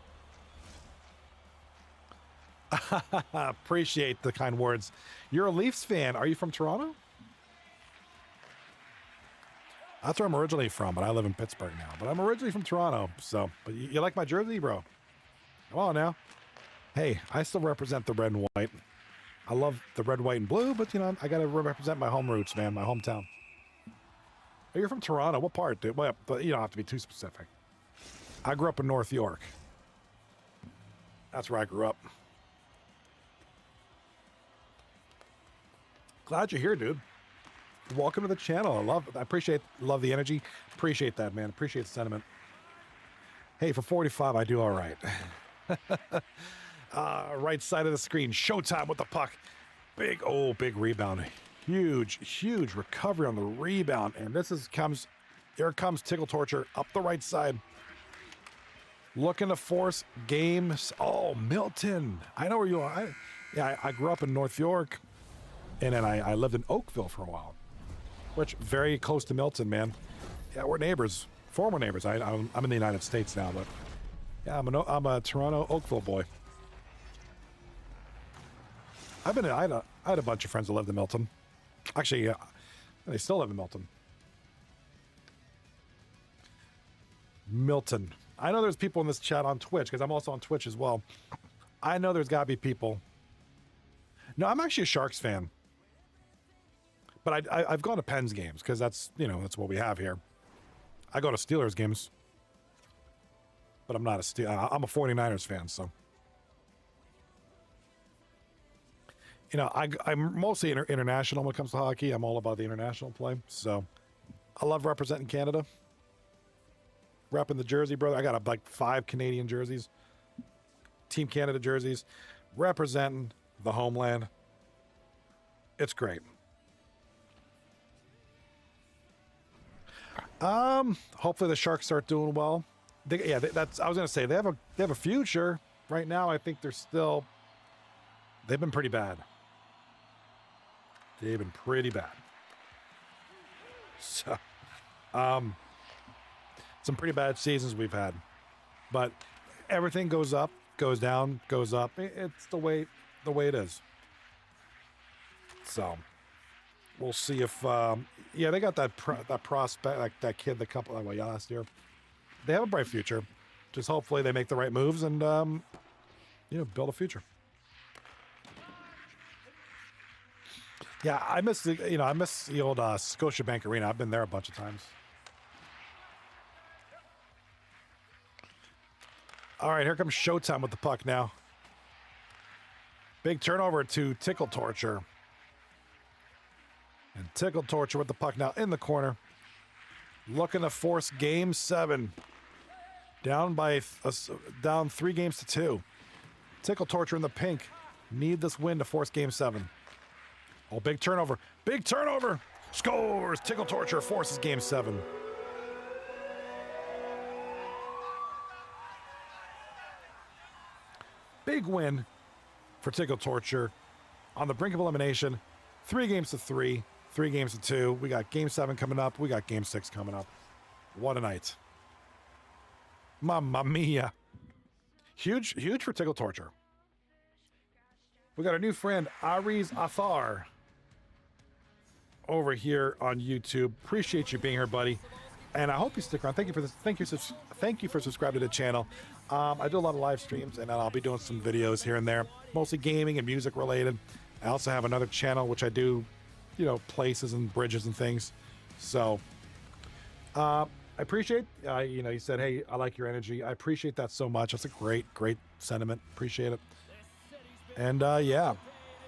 Appreciate the kind words. You're a Leafs fan. Are you from Toronto? That's where I'm originally from, but I live in Pittsburgh now. But I'm originally from Toronto, so. But you like my jersey, bro? Come on now. Hey, I still represent the red and white. I love the red, white, and blue, but, you know, I got to represent my home roots, man, my hometown. Hey, you're from Toronto. What part, dude? Well, but you don't have to be too specific. I grew up in North York. That's where I grew up. Glad you're here, dude. Welcome to the channel. Love the energy. Appreciate that, man. Appreciate the sentiment. Hey, for 45, I do all right. Right side of the screen. Showtime with the puck. Big rebound. Huge recovery on the rebound. And here comes Tickle Torture up the right side. Looking to force games. Oh, Milton. I know where you are. I grew up in North York. And then I lived in Oakville for a while, which very close to Milton, man. Yeah, we're neighbors, former neighbors. I'm in the United States now, but yeah, I'm a Toronto Oakville boy. I had a bunch of friends that lived in Milton. Actually, they still live in Milton. Milton. I know there's people in this chat on Twitch because I'm also on Twitch as well. I know there's got to be people. No, I'm actually a Sharks fan. But I've gone to Pens games because that's what we have here. I go to Steelers games. But I'm not I'm a 49ers fan, so. You know, I'm mostly international when it comes to hockey. I'm all about the international play. So I love representing Canada. Repping the jersey, brother. I got like 5 Canadian jerseys. Team Canada jerseys. Representing the homeland. It's great. Hopefully the Sharks start doing well. I was gonna say they have a future. Right now, I think they've been pretty bad. They've been pretty bad. So, some pretty bad seasons we've had. But everything goes up, goes down, goes up. It's the way it is. So, we'll see if yeah, they got that prospect, like that kid, the couple last year. They have a bright future. Just hopefully they make the right moves and build a future. Yeah, I miss the old Scotiabank Arena. I've been there a bunch of times. All right, here comes Showtime with the puck now. Big turnover to Tickle Torture. And Tickle Torture with the puck now in the corner. Looking to force game 7. Down 3 games to 2. Tickle Torture in the pink. Need this win to force game 7. Oh, big turnover. Big turnover. Scores. Tickle Torture forces game 7. Big win for Tickle Torture on the brink of elimination. 3 games to 3. 3 games to 2. We got game 7 coming up. We got game 6 coming up. What a night. Mamma mia. Huge for Tickle Torture. We got our new friend, Aries Athar, over here on YouTube. Appreciate you being here, buddy. And I hope you stick around. Thank you for this. Thank you for subscribing to the channel. I do a lot of live streams, and I'll be doing some videos here and there, mostly gaming and music related. I also have another channel which I do, places and bridges and things. So, I appreciate. You said, "Hey, I like your energy." I appreciate that so much. That's a great sentiment. Appreciate it. And yeah,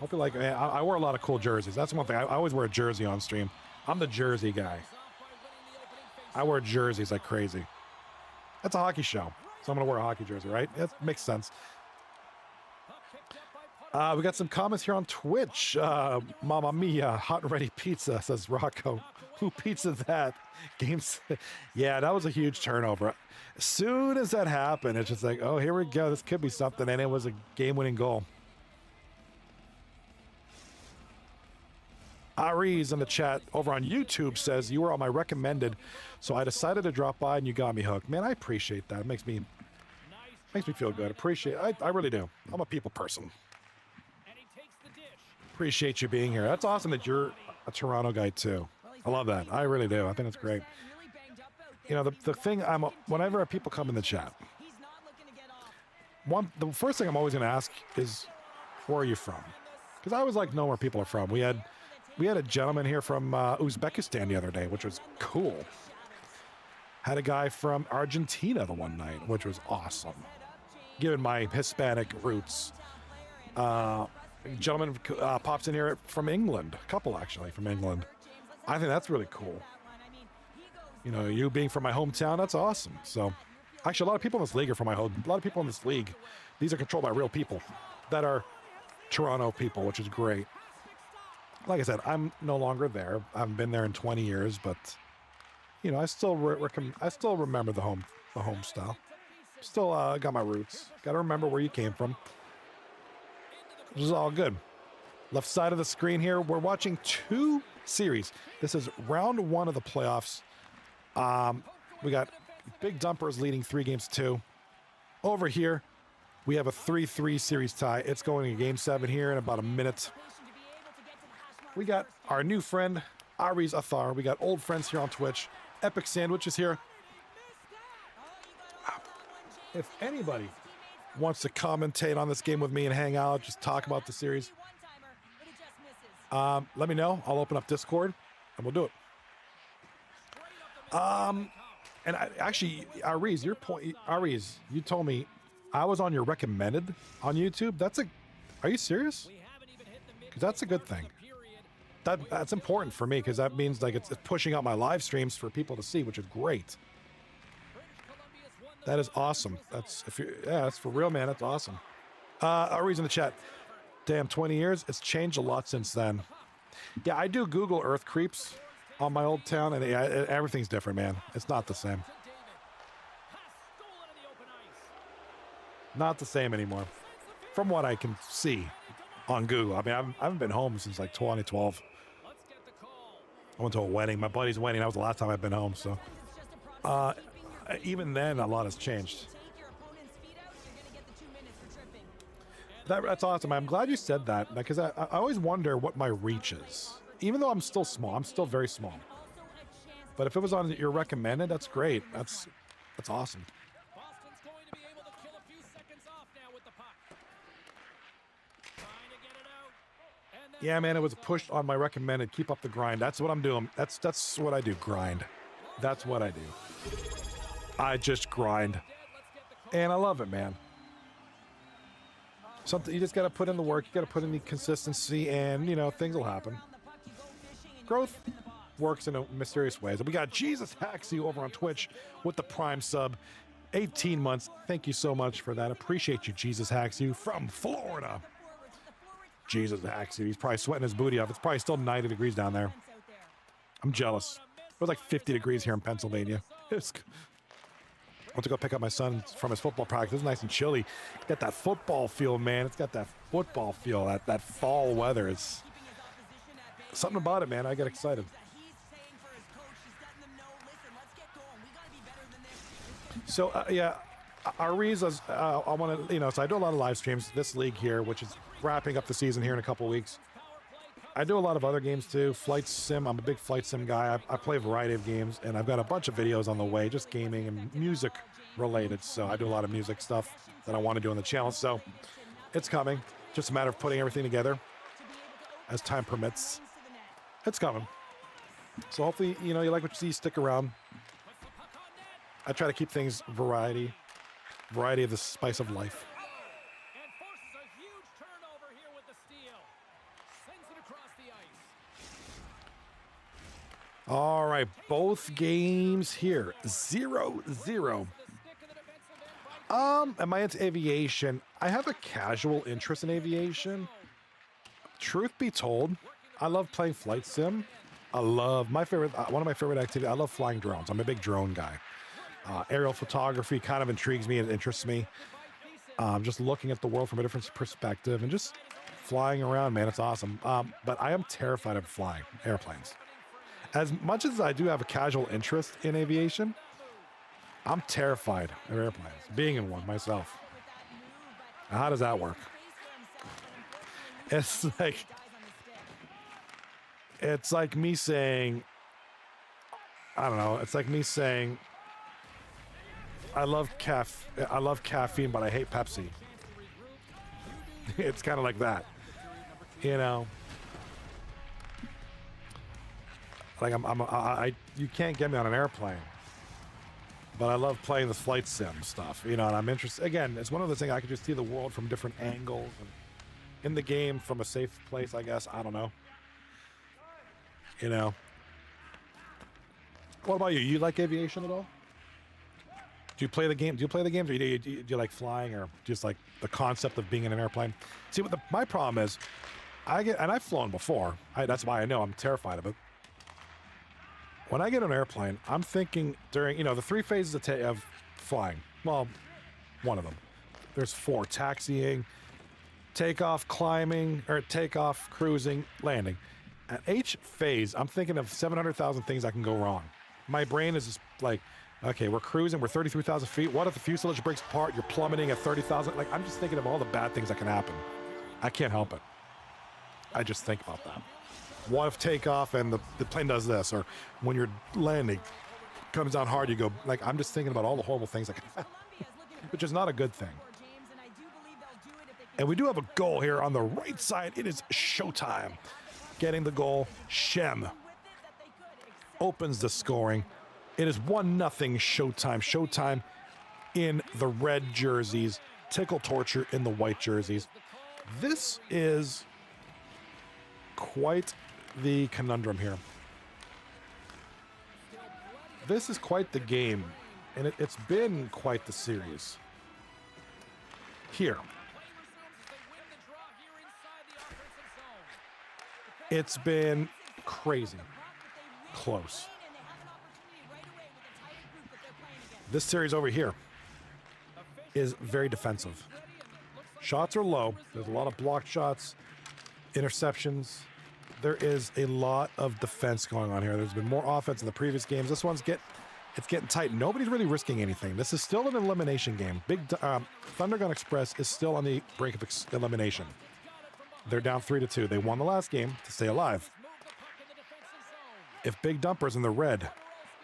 hope you like. I wear a lot of cool jerseys. That's one thing. I always wear a jersey on stream. I'm the jersey guy. I wear jerseys like crazy. That's a hockey show, so I'm gonna wear a hockey jersey, right? It makes sense. We got some comments here on Twitch. Mamma mia, hot and ready pizza, says Rocco. Who pizza that? Games. Yeah, that was a huge turnover. As soon as that happened, it's just like, oh, here we go. This could be something. And it was a game-winning goal. Aries in the chat over on YouTube says, you were on my recommended, so I decided to drop by and you got me hooked. Man, I appreciate that. It makes me feel good. I really do. I'm a people person. Appreciate you being here. That's awesome that you're a Toronto guy too. I love that. I really do. I think it's great. The thing whenever people come in the chat, the first thing I'm always going to ask is, where are you from? Because I always like to know where people are from. We had a gentleman here from Uzbekistan the other day, which was cool. Had a guy from Argentina the one night, which was awesome. Given my Hispanic roots, a gentleman pops in here from England. A couple actually from England. I think that's really cool. You being from my hometown, that's awesome. So, actually, a lot of people in this league are from a lot of people in this league. These are controlled by real people that are Toronto people, which is great. Like I said, I'm no longer there. I haven't been there in 20 years, but I still remember the home style. Still got my roots. Got to remember where you came from. This is all good. Left side of the screen here, we're watching 2 series. This is round 1 of the playoffs. We got Big Dumpers leading 3 games to 2. Over here, we have a 3-3 series tie. It's going to game 7 here in about a minute. We got our new friend, Aries Athar. We got old friends here on Twitch. Epic Sandwich is here. If anybody wants to commentate on this game with me and hang out, just talk about the series, let me know. I'll open up Discord and we'll do it. And Aries, you told me I was on your recommended on YouTube. Are you serious? Because that's a good thing. That's important for me because that means like it's pushing out my live streams for people to see, which is great. That is awesome. That's for real, man. That's awesome. Aries in the chat. Damn, 20 years. It's changed a lot since then. Yeah, I do Google Earth creeps on my old town, and everything's different, man. It's not the same. Not the same anymore, from what I can see on Google. I mean, I haven't been home since like 2012, I went to a wedding, my buddy's wedding. That was the last time I've been home. So It's just a process of tripping. even then, a lot has changed. Take your opponent's feet out, you're going to get the 2 minutes for tripping. That's awesome. I'm glad you said that because I always wonder what my reach is. Even though I'm still small, I'm still very small. Also a chance But if it was on your recommended, that's great. That's awesome. Boston's going to be able to kill a few seconds off now with the puck. Trying to get it out. And then Yeah, man, it was pushed on my recommended. Keep up the grind. That's what I'm doing. That's what I do. Grind. That's what I do. I just grind, and I love it, man. Something you just got to put in the work. You got to put in the consistency, and things will happen. around the puck, you go fishing and you Growth get in the box. works in mysterious ways. And we got Jesus Haxie over on Twitch with the Prime sub. 18 months. Thank you so much for that. Appreciate you, Jesus Haxie from Florida. Jesus Haxie. He's probably sweating his booty off. It's probably still 90 degrees down there. Out there. I'm jealous. It was like 50 degrees here in Pennsylvania. I went to go pick up my son from his football practice. It was nice and chilly. Got that football feel, man. It's got that football feel, that fall weather. It's Keeping his opposition at bay. something about it, man. I get excited. That he's saying for his coach, he's letting them know, listen, let's get going. We got to be better than this. So, our reasons, I want to, so I do a lot of live streams. This league here, which is wrapping up the season here in a couple weeks. I do a lot of other games too. Flight sim. I'm a big flight sim guy. I play a variety of games, and I've got a bunch of videos on the way, just gaming and music related. So I do a lot of music stuff that I want to do on the channel. So it's coming. Just a matter of putting everything together as time permits. It's coming. So hopefully, you like what you see. Stick around. I try to keep things variety of the spice of life. And forces a huge turnover here with the steal. Sends it across the ice. All right, both games here, 0-0. The stick of the defensive end by Am I into aviation? I have a casual interest in aviation. Truth be told, I love playing flight sim. I love one of my favorite activities. I love flying drones. I'm a big drone guy. Aerial photography kind of intrigues me and interests me. Just looking at the world from a different perspective and just flying around, man, it's awesome. But I am terrified of flying airplanes. As much as I do have a casual interest in aviation, I'm terrified of airplanes, being in one myself. Now, how does that work? It's like me saying, I don't know. It's like me saying, I love caffeine, but I hate Pepsi. It's kind of like that, Like you can't get me on an airplane, but I love playing the flight sim stuff, and I'm interested. Again, it's one of those things I can just see the world from different angles and in the game from a safe place, I guess. I don't know. What about you? You like aviation at all? Do you play the game? Do you play the games, or do you like flying, or just like the concept of being in an airplane? See, what my problem is, and I've flown before. That's why I know I'm terrified of it. When I get on an airplane, I'm thinking during, the 3 phases of flying. Well, one of them. There's 4: taxiing, takeoff, climbing, or takeoff, cruising, landing. At each phase, I'm thinking of 700,000 things that can go wrong. My brain is just like, okay, we're cruising, we're 33,000 feet. What if the fuselage breaks apart? You're plummeting at 30,000. Like, I'm just thinking of all the bad things that can happen. I can't help it. I just think about that. What if takeoff and the plane does this? Or when you're landing, comes down hard, you go, like, I'm just thinking about all the horrible things that can happen, which is not a good thing. And we do have a goal here on the right side. It is Showtime. Getting the goal. Shem opens the scoring. It is 1-0 Showtime. Showtime in the red jerseys. Tickle Torture in the white jerseys. This is quite the conundrum here. This is quite the game, and it's been quite the series. Here. It's been crazy close. This series over here is very defensive. Shots are low. There's a lot of blocked shots, interceptions, there is a lot of defense going on here. There's been more offense in the previous games. This one's getting tight. Nobody's really risking anything. This is still an elimination game. Thunder Gun Express is still on the brink of elimination. They're down 3-2. They won the last game to stay alive. If Big Dumpers in the red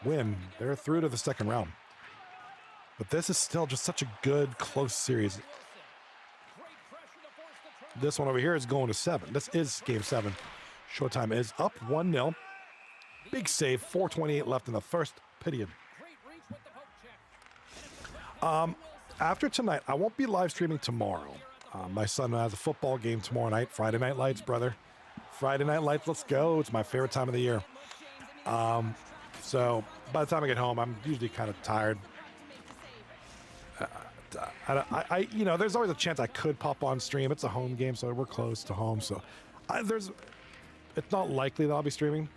win, they're through to the second round. But this is still just such a good, close series. This one over here is going to 7. This is game 7. Showtime is up 1-0. Big save, 4:28 left in the first period. After tonight, I won't be live streaming tomorrow. My son has a football game tomorrow night. Friday Night Lights, brother. Friday Night Lights, let's go. It's my favorite time of the year. So by the time I get home, I'm usually kind of tired. You know, there's always a chance I could pop on stream. It's a home game, so we're close to home. So it's not likely that I'll be streaming.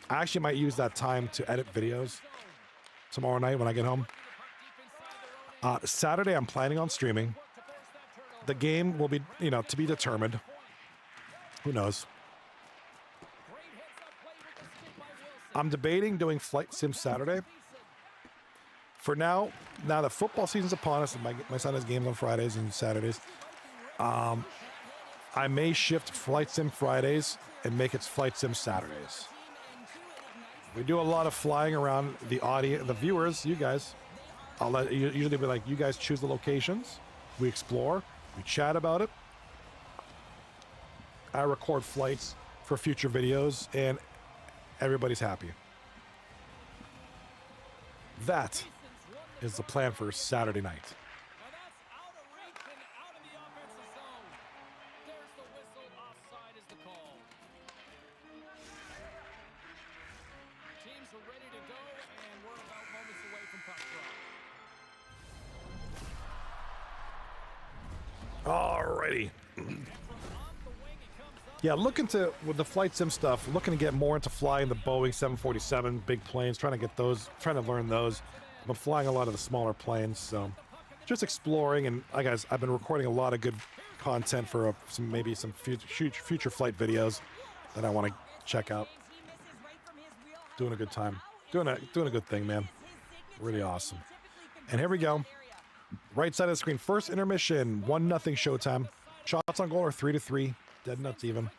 I actually might use that time to edit videos tomorrow night when I get home. Saturday, I'm planning on streaming. The game will be, you know, to be determined. Who knows? I'm debating doing Flight Sim Saturday. For now that football season's upon us, and my son has games on Fridays and Saturdays, I may shift Flight Sim Fridays and make it Flight Sim Saturdays. We do a lot of flying around the audience, the viewers, you guys. I'll let usually be like, you guys choose the locations. We explore. We chat about it. I record flights for future videos, and everybody's happy. That is the plan for Saturday night. Now that's out of reach and out of the offensive zone. There's the whistle. Offside is the call. Teams are ready to go, and we're about moments away from puck drop. Alrighty. Yeah, looking to, with the Flight Sim stuff, looking to get more into flying the Boeing 747 big planes, trying to learn those. I've been flying a lot of the smaller planes, so just exploring. And guys, I've been recording a lot of good content for some future flight videos that I want to check out. Doing a good time, doing a good thing, man. Really awesome. And here we go. Right side of the screen, first intermission, 1-0 Showtime. Shots on goal are 3-3, dead nuts even.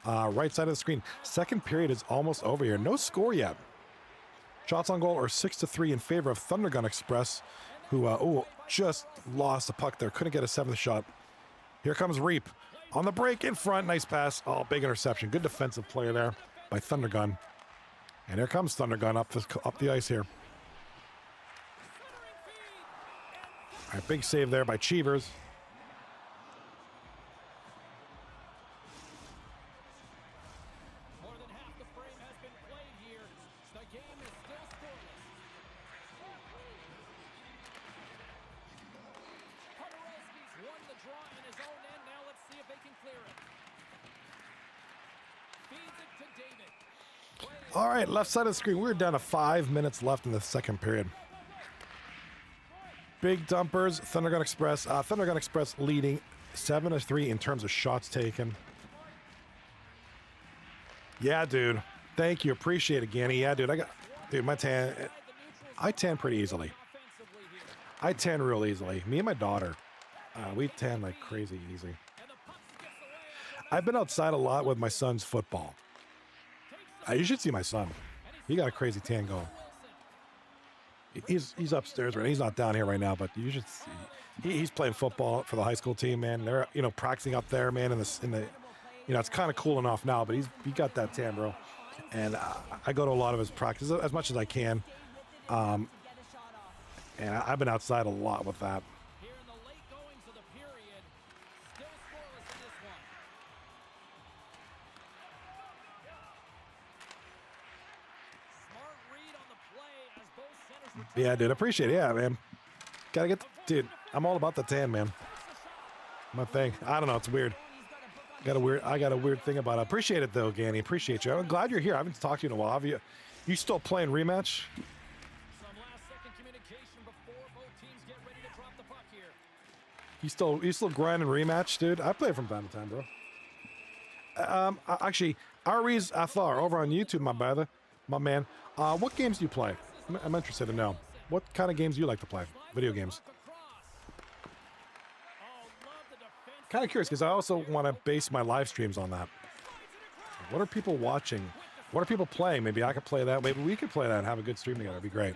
Right side of the screen, second period is almost over here. No score yet. Shots on goal are 6-3 in favor of Thunder Gun Express, who just lost the puck there. Couldn't get a 7th shot. Here comes Reap on the break in front. Nice pass. Oh, big interception. Good defensive play there by Thunder Gun. And here comes Thunder Gun up the ice here. All right, big save there by Cheevers. More than half the frame has been played here. The game is still scoreless. Podorowski's won the draw in his own end. Now let's see if they can clear it. Feeds it to David. All right, left side of the screen. We're down to 5 minutes left in the second period. Big dumpers, Thunder Gun Express. Thunder Gun Express leading 7-3 in terms of shots taken. Yeah, dude. Thank you. Appreciate it, Ganny. Yeah, dude. My tan. I tan pretty easily. I tan real easily. Me and my daughter, we tan like crazy easy. I've been outside a lot with my son's football. You should see my son. He got a crazy tan going. He's upstairs right now. He's not down here right now, but you should see. He's playing football for the high school team, man. They're practicing up there, man. In the it's kind of cooling off now, but he got that tan, bro. And I go to a lot of his practices as much as I can. And I've been outside a lot with that. Here in the late goings of the period, still scoreless in this one. Smart read on the play as both centers return. Yeah, dude. Appreciate it. Yeah, man. Gotta get, dude. I'm all about the tan, man. My thing. I don't know. It's weird. I got a weird thing about it. Appreciate it though, Ganny. Appreciate you. I'm glad you're here. I haven't talked to you in a while. Have you still playing rematch? Some last-second communication before both teams get ready to drop the puck here. You still grinding rematch, dude? I play from time to time, bro. Actually, Aries Athar over on YouTube, my brother, my man. What games do you play? I'm interested to know. What kind of games do you like to play? Video games. Kind of curious because I also want to base my live streams on that. What are people watching? What are people playing? Maybe I could play that. Maybe we could play that and have a good stream together. It'd be great.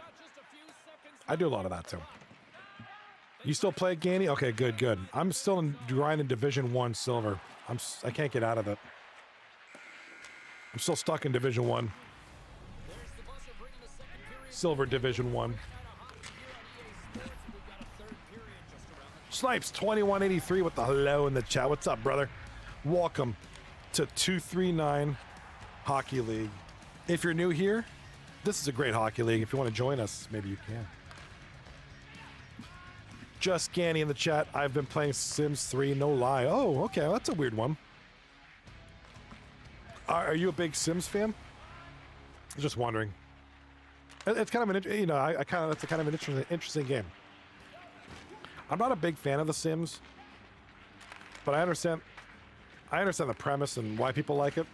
I do a lot of that too. You still play Ganny? Okay, good, good. I'm still in grinding Division 1 silver. I can't get out of it. I'm still stuck in Division 1. Silver Division 1. Snipes 2183 with the hello in the chat. What's up, brother? Welcome to 239 Hockey League. If you're new here, this is a great hockey league. If you want to join us, maybe you can. Just Ganny in the chat. I've been playing Sims 3, no lie. Oh, okay, well, that's a weird one. Are you a big Sims fan? I'm just wondering. It's kind of an, you know, it's kind of an interesting game. I'm not a big fan of The Sims, but I understand the premise and why people like it.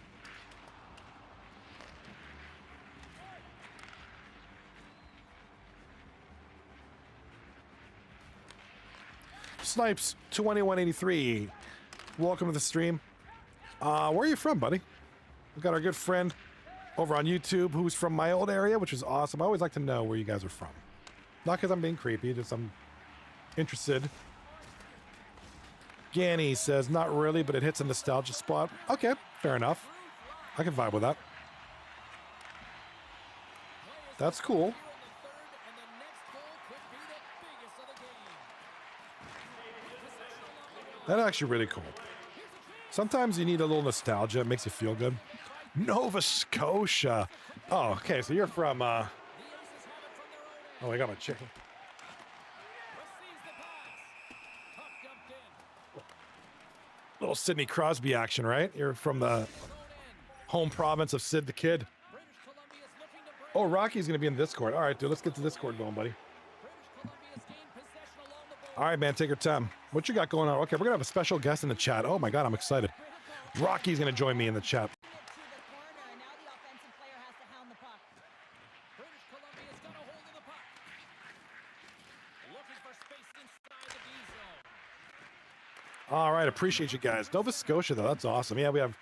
Snipes 2183, welcome to the stream. Where are you from, buddy? We've got our good friend over on YouTube who's from my old area, which is awesome. I always like to know where you guys are from. Not because I'm being creepy, just I'm interested. Ganny says, not really, but it hits a nostalgia spot. Okay, fair enough. I can vibe with that. That's cool. That's actually really cool. Sometimes you need a little nostalgia. It makes you feel good. Nova Scotia. Oh, okay. So you're from, oh, I got my chicken. Little Sidney Crosby action, right? You're from the home province of Sid the Kid. Oh, Rocky's going to be in Discord. All right, dude. Let's get to Discord going, buddy. All right, man. Take your time. What you got going on? Okay, we're going to have a special guest in the chat. Oh, my God. I'm excited. Rocky's going to join me in the chat. All right, appreciate you guys. Nova Scotia, though, that's awesome. Yeah, we have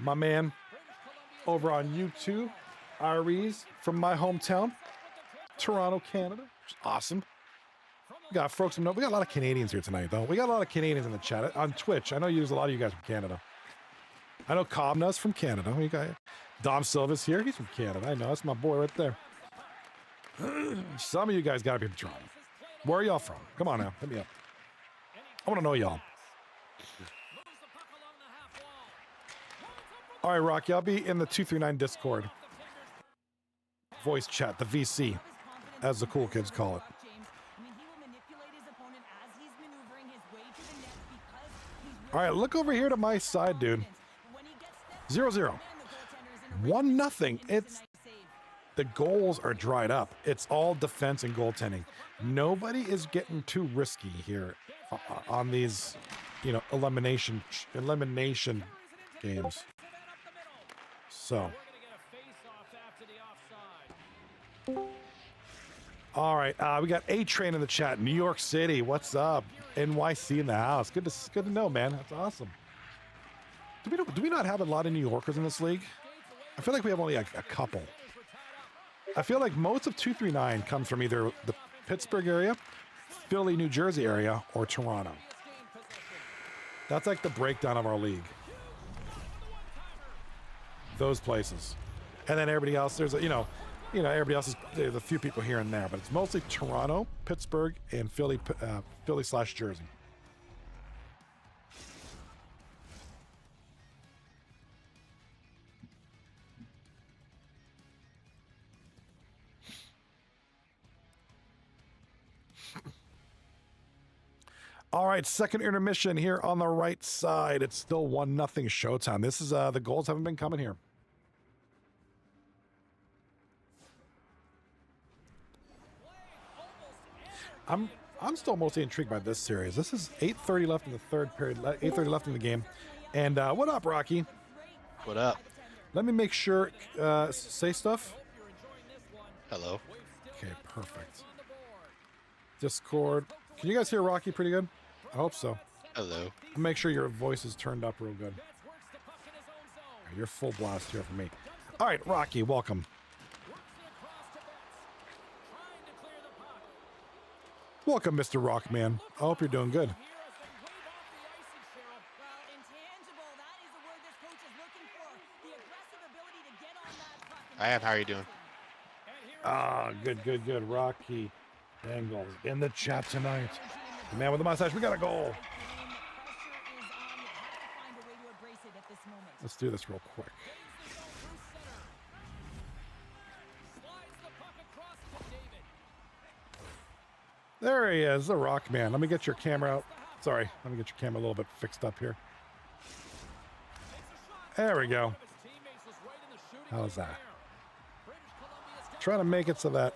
my man over on YouTube, Aries, from my hometown, Toronto, Canada. Which is awesome. We got folks from we got a lot of Canadians here tonight, though. We got a lot of Canadians in the chat on Twitch. I know there's a lot of you guys from Canada. I know Cobna's from Canada. We got Dom Silva's here. He's from Canada. I know. That's my boy right there. Some of you guys got to be from Toronto. Where are y'all from? Come on now. Hit me up. I want to know y'all. All right, Rocky, I'll be in the 239 Discord. Voice chat, the VC, as the cool kids call it. All right, look over here to my side, dude. 0-0. 1-0. It's the goals are dried up. It's all defense and goaltending. Nobody is getting too risky here on these, you know, elimination games. So, all right, we got A-Train in the chat. New York City, what's up? NYC in the house. Good to know, man. That's awesome. Do we not have a lot of New Yorkers in this league? I feel like we have only a couple. I feel like most of 239 comes from either the Pittsburgh area, Philly, New Jersey area, or Toronto. That's like the breakdown of our league. Those places. And then everybody else, there's a, you know, everybody else there's a few people here and there, but it's mostly Toronto, Pittsburgh, and Philly/Jersey. All right, second intermission here on the right side. It's still 1-0 Showtime. This is the goals haven't been coming here. I'm still mostly intrigued by this series. This is 8:30 left in the third period, 8:30 left in the game. And what up, Rocky? What up? Let me make sure. Say stuff. Hello. Okay, perfect. Discord. Can you guys hear Rocky pretty good? I hope so. Hello. Make sure your voice is turned up real good. You're full blast here for me. All right, Rocky, welcome. Welcome, Mr. Rockman. I hope you're doing good. Well, intangible, that is the word this coach is looking for. The aggressive ability to get on that puck. I am. How are you doing? Ah, good. Rocky Dangles in the chat tonight. The man with the mustache. We got a goal. Let's do this real quick. There he is, the Rock Man. Let me get your camera out. Sorry, let me get your camera a little bit fixed up here. There we go. How's that? Trying to make it so that...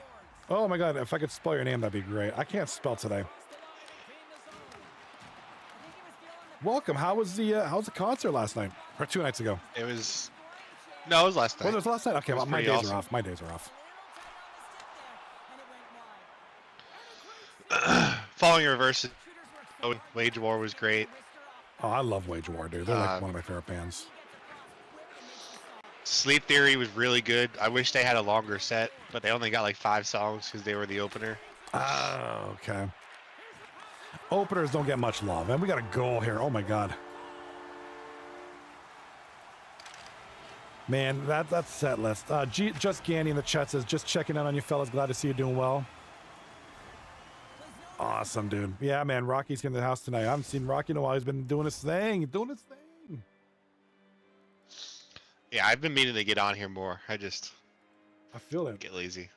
Oh my God, if I could spell your name, that'd be great. I can't spell today. Welcome. How was the concert last night? Or 2 nights ago? It was. No, it was last night. Was it last night? Okay, It was my pretty days awesome. are off. My days are off. Following reverse, Wage War was great. Oh, I love Wage War, dude. They're like one of my favorite bands. Sleep Theory was really good. I wish they had a longer set, but they only got like 5 songs because they were the opener. Oh, okay. Openers don't get much love. And we got a goal here. Oh my God. Man, that's set list. Just Ganny in the chat says, just checking in on you fellas. Glad to see you doing well. Awesome, dude. Yeah, man. Rocky's in the house tonight. I haven't seen Rocky in a while. He's been doing his thing. Yeah, I've been meaning to get on here more. I feel it. get lazy.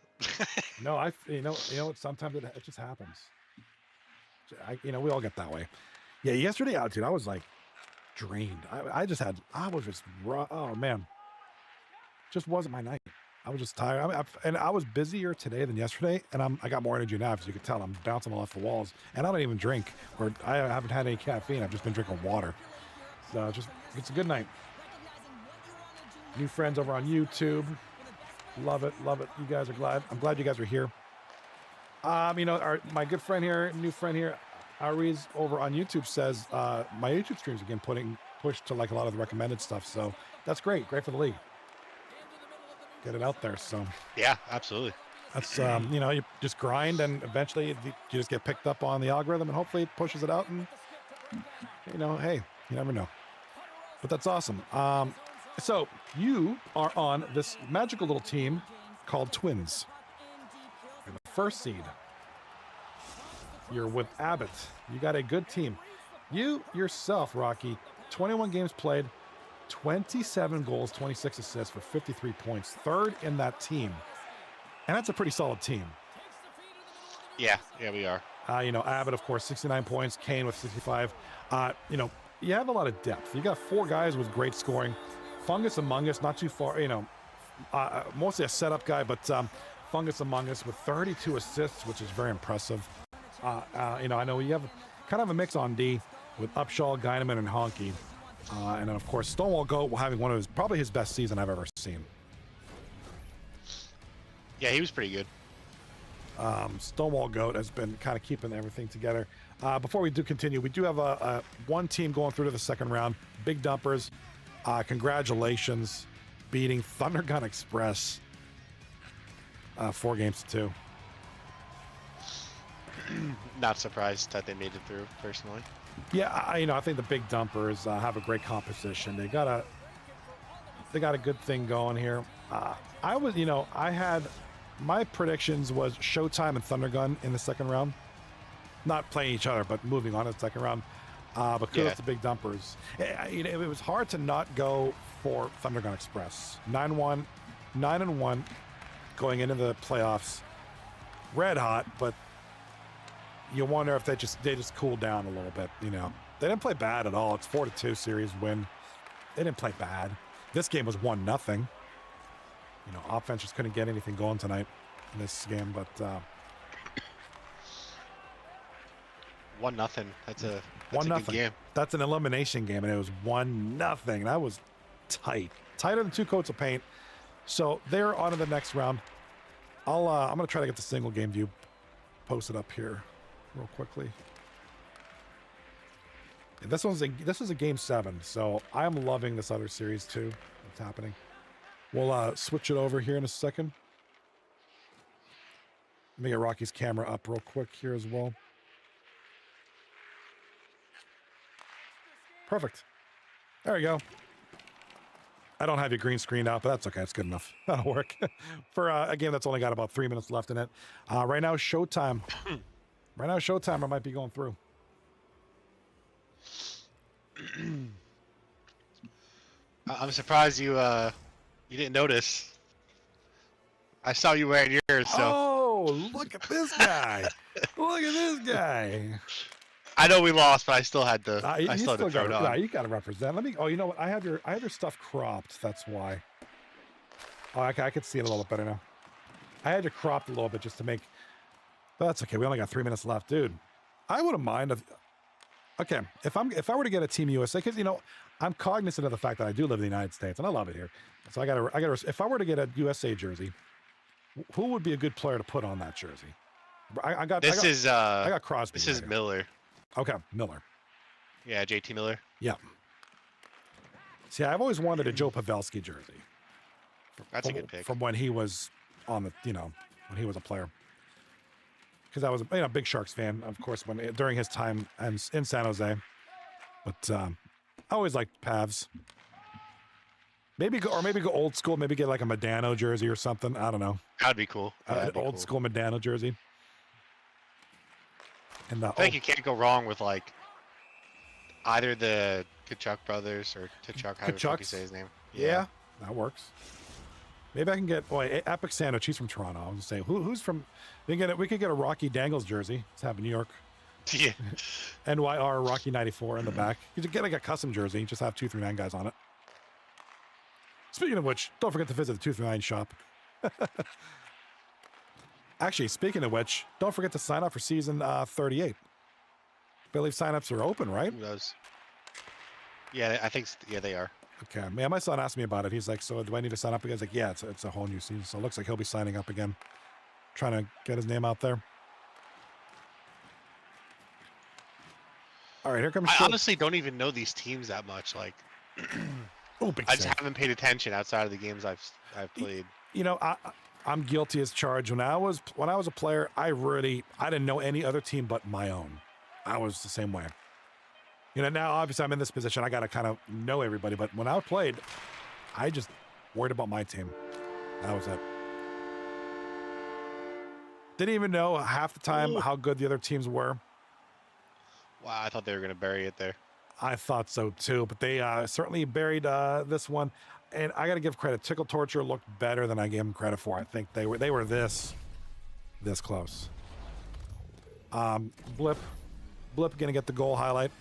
No, you know what? Sometimes it just happens. We all get that way. Yeah, yesterday out, dude, I was like drained. I was just raw. Oh man, just wasn't my night. I was just tired. And I was busier today than yesterday, and I got more energy now, as you can tell. I'm bouncing off the walls, and I don't even drink, or I haven't had any caffeine. I've just been drinking water. So it's a good night. New friends over on YouTube. Love it. You guys are glad. I'm glad you guys are here. My good friend here, new friend here, Ariz over on YouTube says my YouTube streams again pushed to like a lot of the recommended stuff. So that's great for the league. Get it out there. So Yeah, absolutely. that's you just grind, and eventually you just get picked up on the algorithm, and hopefully it pushes it out. And hey, you never know. But that's awesome. So you are on this magical little team called Twins. You're the first seed. You're with Abbott. You got a good team. You yourself, Rocky, 21 games played, 27 goals, 26 assists for 53 points. Third in that team. And that's a pretty solid team. Yeah, we are. Abbott, of course, 69 points. Kane with 65. You have a lot of depth. You got 4 guys with great scoring. Fungus Among Us, not too far, mostly a setup guy, but Fungus Among Us with 32 assists, which is very impressive. I know you have kind of a mix on D with Upshaw, Guyneman, and Honky. And then, of course, Stonewall Goat having one of probably his best season I've ever seen. Yeah, he was pretty good. Stonewall Goat has been kind of keeping everything together. Before we do continue, we do have a one team going through to the second round. Big Dumpers. Congratulations, beating Thundergun Express 4-2. Not surprised that they made it through, personally. Yeah, I think the Big Dumpers have a great composition. They got a good thing going here. I had my predictions was Showtime and Thundergun in the second round, not playing each other, but moving on to the second round. But kudos to Big Dumpers. It was hard to not go for Thundergun Express. 9-1 going into the playoffs. Red hot, but you wonder if they just cooled down a little bit. They didn't play bad at all. It's 4-2 series win. They didn't play bad. This game was 1-0. Offense just couldn't get anything going tonight in this game, but 1-0. That's a 1-0 good game. That's an elimination game, and it was 1-0. That was tight, tighter than 2 coats of paint. So they're on to the next round. I'm gonna try to get the single game view posted up here real quickly. And this is a game 7, so I'm loving this other series too. What's happening? We'll switch it over here in a second. Let me get Rocky's camera up real quick here as well. Perfect. There we go. I don't have your green screen out, but that's okay. It's good enough. That'll work. For a game that's only got about 3 minutes left in it. Right now, Showtime. Right now, Showtime, I might be going through. I'm surprised you didn't notice. I saw you wearing yours, so Oh, look at this guy. Look at this guy. I know we lost, but I still had to. You I still had to throw it on. Nah, you got to represent. Let me. Oh, you know what? I have your stuff cropped. That's why. Oh, I could see it a little bit better now. I had you cropped a little bit just to make. But that's okay. We only got 3 minutes left, dude. I wouldn't mind if. Okay, if I were to get a Team USA, because I'm cognizant of the fact that I do live in the United States and I love it here. So I gotta. If I were to get a USA jersey, who would be a good player to put on that jersey? I got Crosby. This is Miller. Okay, Miller. Yeah, JT Miller. Yeah. See, I've always wanted a Joe Pavelski jersey. That's a good pick. From when he was on the, when he was a player. Because I was a big Sharks fan, of course, during his time in San Jose. But I always liked Pavs. Maybe go old school. Maybe get like a Modano jersey or something. I don't know. That'd be cool. Old school Modano jersey. And I think you can't go wrong with like either the Kachuk brothers or Kachuk, however the fuck you say his name. Yeah, that works. Maybe I can get Epic Sandwich. He's from Toronto. I was just saying, who's from? We could get a Rocky Dangles jersey. Let's have New York. Yeah. NYR Rocky 94 in the back. You could get like a custom jersey. Just have 239 guys on it. Speaking of which, don't forget to visit the 239 shop. Actually, speaking of which, don't forget to sign up for season 38. I believe signups are open, right? Who knows? Yeah, I think they are. Okay, man, my son asked me about it. He's like, so do I need to sign up again? I was like, yeah, it's a whole new season. So it looks like he'll be signing up again. Trying to get his name out there. All right, here comes. I honestly don't even know these teams that much. Like, I just haven't paid attention outside of the games I've played. I'm guilty as charged. When I was a player, I didn't know any other team but my own. I was the same way. Now obviously I'm in this position. I got to kind of know everybody. But when I played, I just worried about my team. That was it. Didn't even know half the time how good the other teams were. Wow, I thought they were going to bury it there. I thought so too, but they certainly buried this one. And I got to give credit. Tickle Torture looked better than I gave them credit for. I think they were this close. Blip gonna get the goal highlight.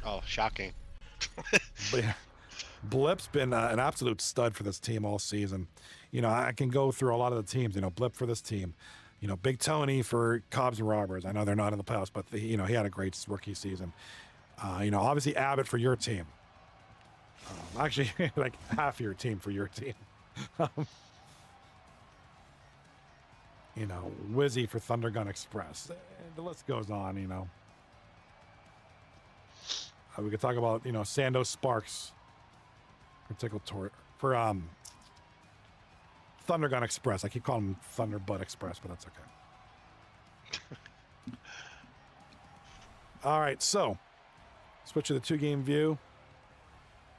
Oh, shocking. But yeah, Blip's been an absolute stud for this team all season. I can go through a lot of the teams. Blip for this team. Big Tony for Cobbs and Robbers. I know they're not in the playoffs, but he had a great rookie season. Obviously Abbott for your team. Actually, like half your team for your team. Wizzy for Thunder Gun Express. The list goes on. We could talk about Sando Sparks for Tickle Tort for Thunder Gun Express. I keep calling him Thunder Butt Express, but that's okay. All right, so switch to the 2-game view.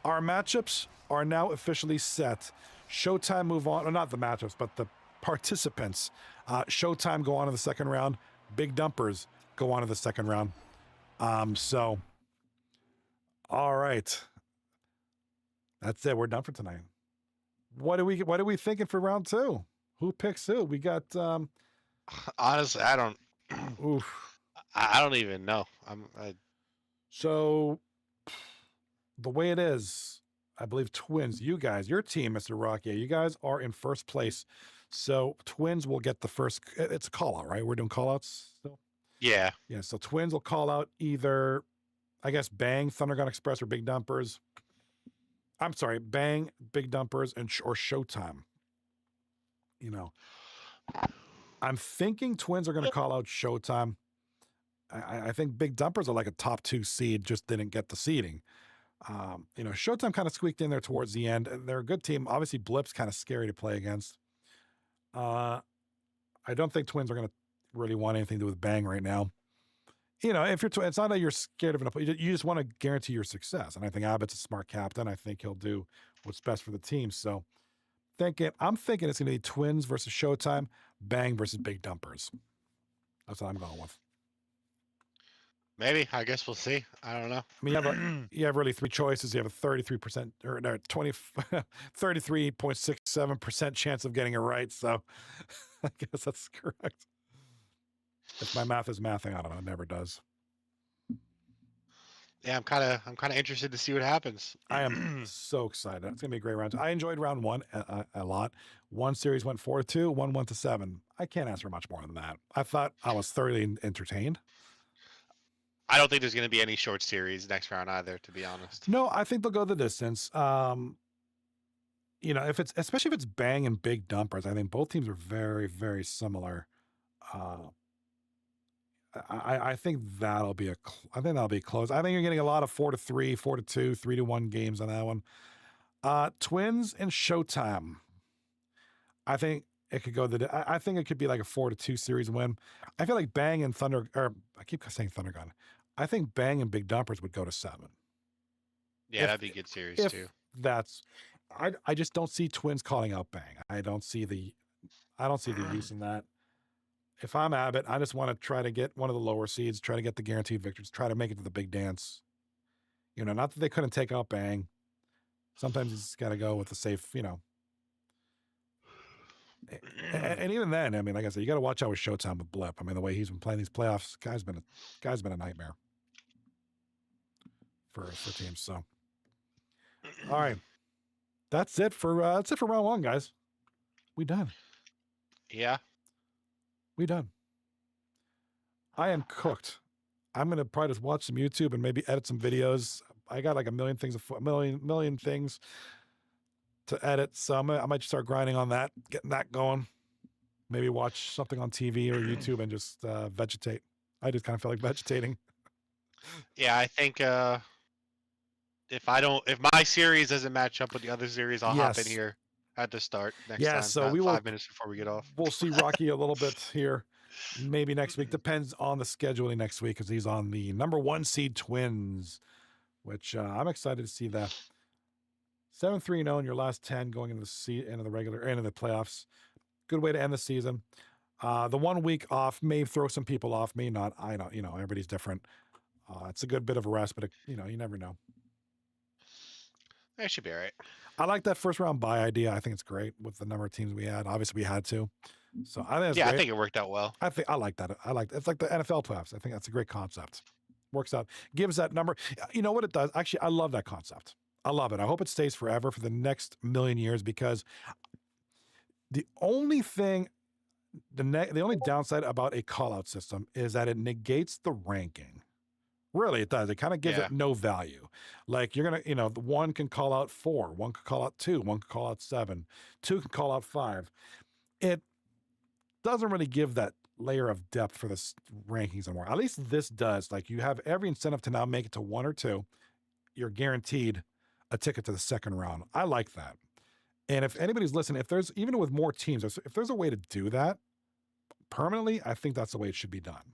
Our matchups are now officially set. Showtime move on, or not the matchups, but the participants. Showtime go on to the second round. Big Dumpers go on to the second round. All right. That's it. We're done for tonight. What are we thinking for round 2? Who picks who? We got honestly, I don't oof. I don't even know. So the way it is, I believe Twins, you guys, your team, Mr. Rocky, you guys are in first place. So Twins will get the first. It's a call out, right? We're doing call outs still? Yeah. Yeah. So Twins will call out either, I guess, Bang, Thunder Gun Express, or Big Dumpers. I'm sorry, Bang, Big Dumpers, and or Showtime. You know, I'm thinking Twins are going to call out Showtime. I think Big Dumpers are like a top 2 seed, just didn't get the seeding. Showtime kind of squeaked in there towards the end. And they're a good team. Obviously, Blip's kind of scary to play against. I don't think Twins are going to really want anything to do with Bang right now. If you're, it's not that you're scared of an, you just want to guarantee your success. And I think Abbott's a smart captain. I think he'll do what's best for the team. So I'm thinking it's going to be Twins versus Showtime, Bang versus Big Dumpers. That's what I'm going with. Maybe. I guess we'll see. I don't know. I mean, you have really 3 choices. You have a 33% or no, 33.67% chance of getting it right. So I guess that's correct. If my math is mathing, I don't know. It never does. Yeah, I'm kind of interested to see what happens. I am so excited. It's gonna be a great round. I enjoyed round 1 a lot. One series went 4-2, one went to 7. I can't ask for much more than that. I thought I was thoroughly entertained. I don't think there's going to be any short series next round either, to be honest. No, I think they'll go the distance. Especially if it's Bang and Big Dumpers, I think both teams are very, very similar. I think that'll be close. I think you're getting a lot of 4-3, 4-2, 3-1 games on that one. Twins and Showtime. I think it could go I think it could be like a 4-2 series win. I feel like Bang and I keep saying Thunder Gun. I think Bang and Big Dumpers would go to 7. Yeah, that'd be a good series too. I just don't see Twins calling out Bang. I don't see the use in that. If I'm Abbott, I just want to try to get one of the lower seeds, try to get the guaranteed victories, try to make it to the big dance. Not that they couldn't take out Bang. Sometimes you just got to go with the safe, And even then, I mean, like I said, you got to watch out with Showtime with Blip. I mean, the way he's been playing these playoffs, guy's been a nightmare for teams. So, all right, that's it for round 1, guys. We done. Yeah. We done. I am cooked. I'm gonna probably just watch some YouTube and maybe edit some videos. I got like a million things to edit, so I might just start grinding on that, getting that going. Maybe watch something on TV or YouTube and just vegetate. I just kind of feel like vegetating. Yeah, I think if my series doesn't match up with the other series, I'll hop in here at the start next time. So we will 5 minutes before we get off. We'll see Rocky a little bit here. Maybe next week. Depends on the scheduling next week because he's on the number 1 seed Twins, which I'm excited to see that. 7-3-0 in your last 10 going into the playoffs. Good way to end the season. The 1 week off may throw some people off, may not. I don't, everybody's different. It's a good bit of a rest, but you never know. That should be all right. I like that first round bye idea. I think it's great with the number of teams we had. Obviously, we had to. So I think it's great. I think it worked out well. I like that. It's like the NFL playoffs. I think that's a great concept. Works out. Gives that number. You know what it does? Actually, I love that concept. I love it. I hope it stays forever for the next million years because the only thing, the only downside about a call-out system is that it negates the ranking. Really, it does. It kind of gives it no value. Like you're going to, the 1 can call out 4, 1 can call out 2, 1 can call out 7, 2 can call out 5. It doesn't really give that layer of depth for the rankings anymore. At least this does. Like you have every incentive to now make it to 1 or 2. You're guaranteed a ticket to the second round. I like that. And if anybody's listening, if there's, even with more teams, if there's a way to do that permanently, I think that's the way it should be done.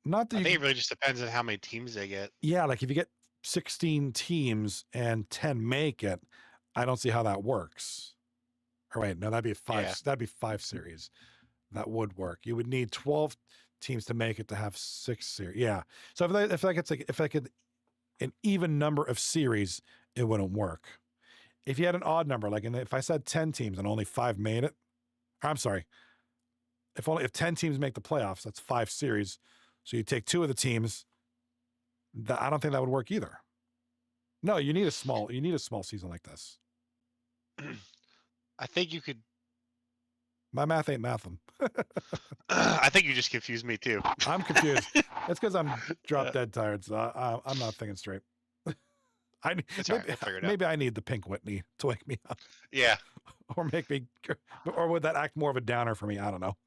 Not that I think it really just depends on how many teams they get. Yeah, like if you get 16 teams and 10 make it, I don't see how that works. Or wait, no, that'd be 5. Yeah. That'd be 5 series. That would work. You would need 12 teams to make it to have 6 series. Yeah. So if I could an even number of series, it wouldn't work. If you had an odd number, like if I said 10 teams and only 5 made it, I'm sorry. If 10 teams make the playoffs, that's 5 series. So you take 2 of the teams. I don't think that would work either. No, you need a small season like this. I think you could. My math ain't mathing. I think you just confused me too. I'm confused. It's because I'm drop dead tired, so I'm not thinking straight. It's all right. We'll figure it out. maybe I need the pink Whitney to wake me up, Yeah. or make me, or would that act more of a downer for me? I don't know.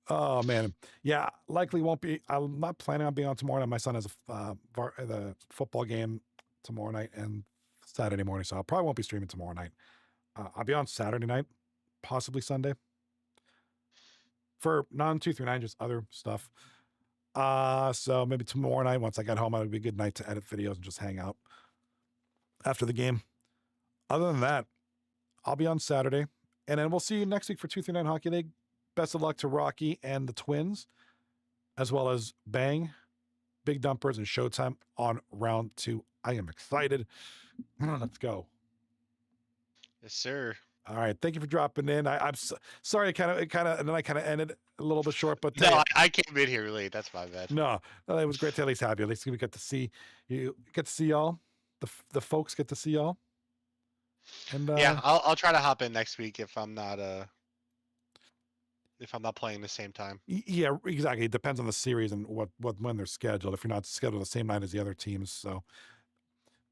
Oh man, yeah, likely won't be. I'm not planning on being on tomorrow night. My son has the football game tomorrow night and Saturday morning, so I probably won't be streaming tomorrow night. I'll be on Saturday night, possibly Sunday, for non-239, just other stuff. So maybe tomorrow night, once I get home, it'll be a good night to edit videos and just hang out after the game. Other than that, I'll be on Saturday, and then we'll see you next week for 239 Hockey League. Best of luck to Rocky and the Twins, as well as Bang, Big Dumpers, and Showtime on round 2. I am excited. Let's go. Yes, sir. All right, thank you for dropping in. I'm sorry, and then I kind of ended a little bit short, but No, I came in here late. That's my bad. no, it was great to at least have you. At least we get to see you, get to see y'all. The folks get to see y'all. And Yeah, I'll try to hop in next week if I'm not playing the same time. Yeah, exactly. It depends on the series and when they're scheduled. If you're not scheduled the same night as the other teams, so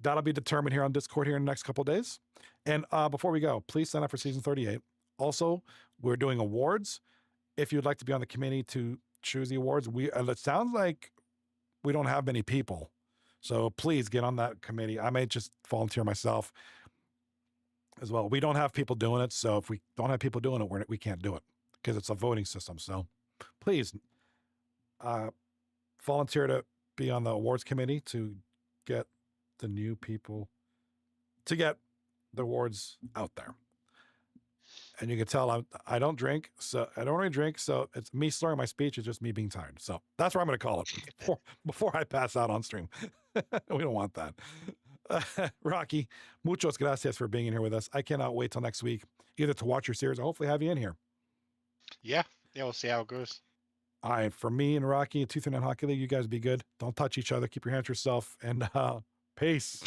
that'll be determined here on Discord here in the next couple of days. And before we go, please sign up for season 38. Also, we're doing awards. If you'd like to be on the committee to choose the awards, it sounds like we don't have many people, so please get on that committee. I may just volunteer myself as well. We don't have people doing it, so if we don't have people doing it, we can't do it because it's a voting system. So please volunteer to be on the awards committee to get the new people, to get the awards out there. And you can tell I don't drink, so I don't really drink, so it's me slurring my speech. It's just me being tired. So that's what I'm going to call it before I pass out on stream. We don't want that. Rocky, muchos gracias for being in here with us. I cannot wait till next week, either to watch your series or hopefully have you in here. Yeah, we'll see how it goes. All right, for me and Rocky, 239 Hockey League, you guys be good. Don't touch each other. Keep your hands to yourself, and peace.